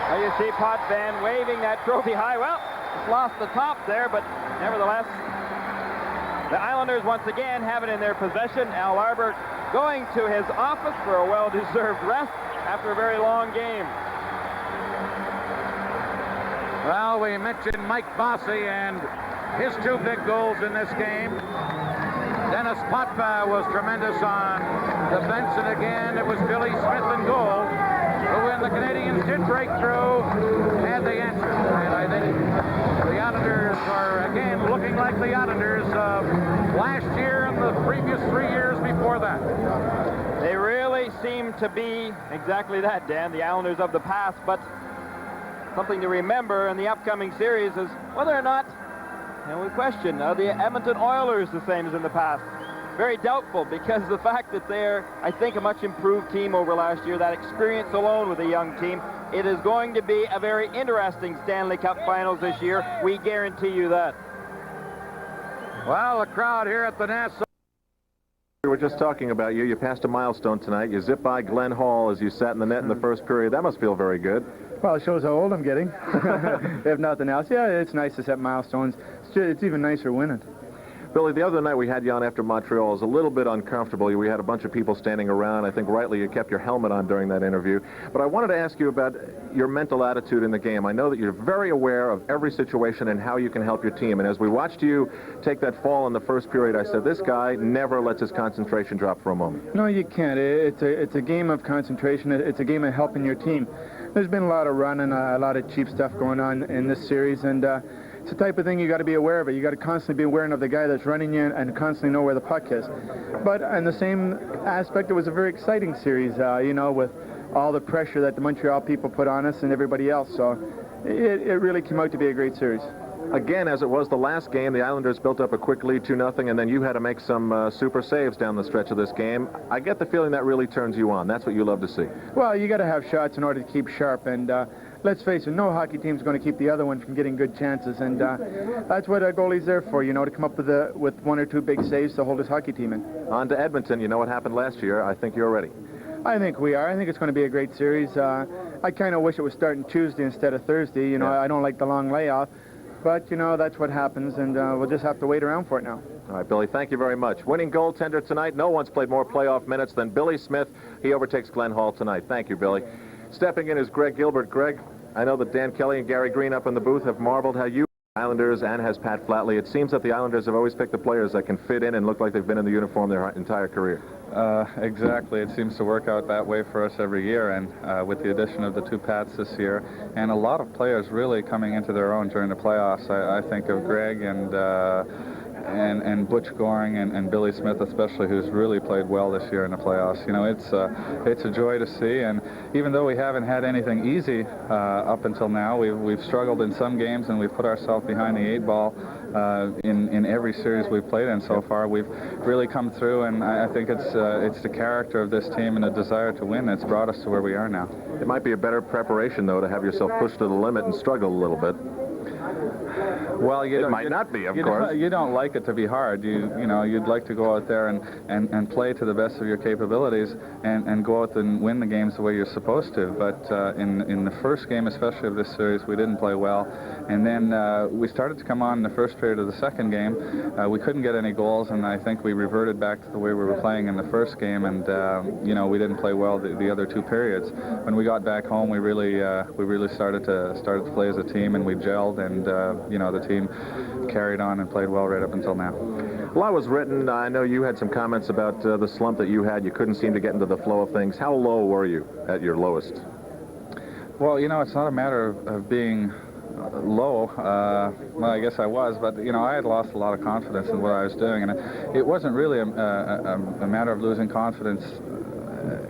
Well, you see Potvin waving that trophy high. Well, it's lost the top there, but nevertheless, the Islanders once again have it in their possession. Al Arbour going to his office for a well-deserved rest after a very long game. Well, we mentioned Mike Bossy and his 2 big goals in this game. Dennis Potvin was tremendous on defense, and again, it was Billy Smith in goal, who, when the Canadiens did break through, had the answer. And I think the Islanders are, again, looking like the Islanders of last year and the previous 3 years before that. They really seem to be exactly that, Dan, the Islanders of the past, but something to remember in the upcoming series is whether or not, and we question, are the Edmonton Oilers the same as in the past? Very doubtful, because the fact that they're, I think, a much improved team over last year, that experience alone with a young team, it is going to be a very interesting Stanley Cup Finals this year. We guarantee you that. Well, the crowd here at the Nassau. We were just talking about you. You passed a milestone tonight. You zipped by Glenn Hall as you sat in the net in the first period. That must feel very good. Well, it shows how old I'm getting, if nothing else. Yeah, it's nice to set milestones. It's even nicer winning. Billy, the other night we had you on after Montreal. It was a little bit uncomfortable. We had a bunch of people standing around. I think rightly you kept your helmet on during that interview. But I wanted to ask you about your mental attitude in the game. I know that you're very aware of every situation and how you can help your team. And as we watched you take that fall in the first period, I said, this guy never lets his concentration drop for a moment. No, you can't. It's a game of concentration. It's a game of helping your team. There's been a lot of running, a lot of cheap stuff going on in this series, and it's the type of thing you got to be aware of it. You got to constantly be aware of the guy that's running you and constantly know where the puck is. But in the same aspect, it was a very exciting series, you know, with all the pressure that the Montreal people put on us and everybody else. So it really came out to be a great series. Again, as it was the last game, the Islanders built up a quick lead, 2-0, and then you had to make some super saves down the stretch of this game. I get the feeling that really turns you on. That's what you love to see. Well, you got to have shots in order to keep sharp, and let's face it, no hockey team's going to keep the other one from getting good chances, and that's what a goalie's there for, you know, to come up with 1 or 2 big saves to hold his hockey team in. On to Edmonton. You know what happened last year. I think you're ready. I think we are. I think it's going to be a great series. I kind of wish it was starting Tuesday instead of Thursday. You know, I don't like the long layoff. But, you know, that's what happens, and we'll just have to wait around for it now. All right, Billy, thank you very much. Winning goaltender tonight. No one's played more playoff minutes than Billy Smith. He overtakes Glenn Hall tonight. Thank you, Billy. Stepping in is Greg Gilbert. Greg, I know that Dan Kelly and Gary Green up in the booth have marveled how you Islanders and has Pat Flatley. It seems that the Islanders have always picked the players that can fit in and look like they've been in the uniform their entire career. Exactly. It seems to work out that way for us every year, and with the addition of the 2 Pats this year, and a lot of players really coming into their own during the playoffs. I think of Greg and and Butch Goring and Billy Smith especially, who's really played well this year in the playoffs. You know, it's a joy to see, and even though we haven't had anything easy up until now, we've struggled in some games, and we've put ourselves behind the 8 ball in every series we've played in so far. We've really come through, and I think it's the character of this team and the desire to win that's brought us to where we are now. It might be a better preparation, though, to have yourself pushed to the limit and struggle a little bit. Well, it might not be, of course. You don't like it to be hard. You know, you'd like to go out there and play to the best of your capabilities and go out and win the games the way you're supposed to. But in the first game, especially of this series, we didn't play well. And then we started to come on in the first period of the second game. We couldn't get any goals, and I think we reverted back to the way we were playing in the first game. And you know, we didn't play well the other 2 periods. When we got back home, we really started to play as a team, and we gelled, and you know, the team carried on and played well right up until now. A lot was written. I know you had some comments about the slump that you had. You couldn't seem to get into the flow of things. How low were you at your lowest? Well, you know, it's not a matter of being low. Well, I guess I was, but you know, I had lost a lot of confidence in what I was doing, and it wasn't really a matter of losing confidence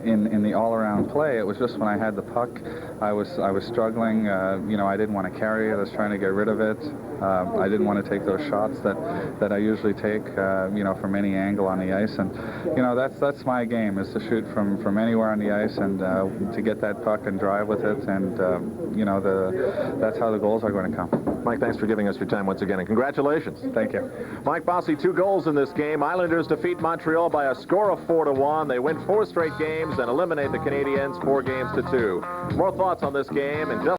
in the all-around play. It was just when I had the puck, I was struggling. You know, I didn't want to carry it. I was trying to get rid of it. I didn't want to take those shots that I usually take, you know, from any angle on the ice. And you know, that's my game, is to shoot from anywhere on the ice and to get that puck and drive with it. And you know, that's how the goals are going to come. Mike, thanks for giving us your time once again, and congratulations. Thank you. Mike Bossy, 2 goals in this game. Islanders defeat Montreal by a score of 4-1. They win 4 straight games and eliminate the Canadiens 4 games to 2. More thoughts on this game and just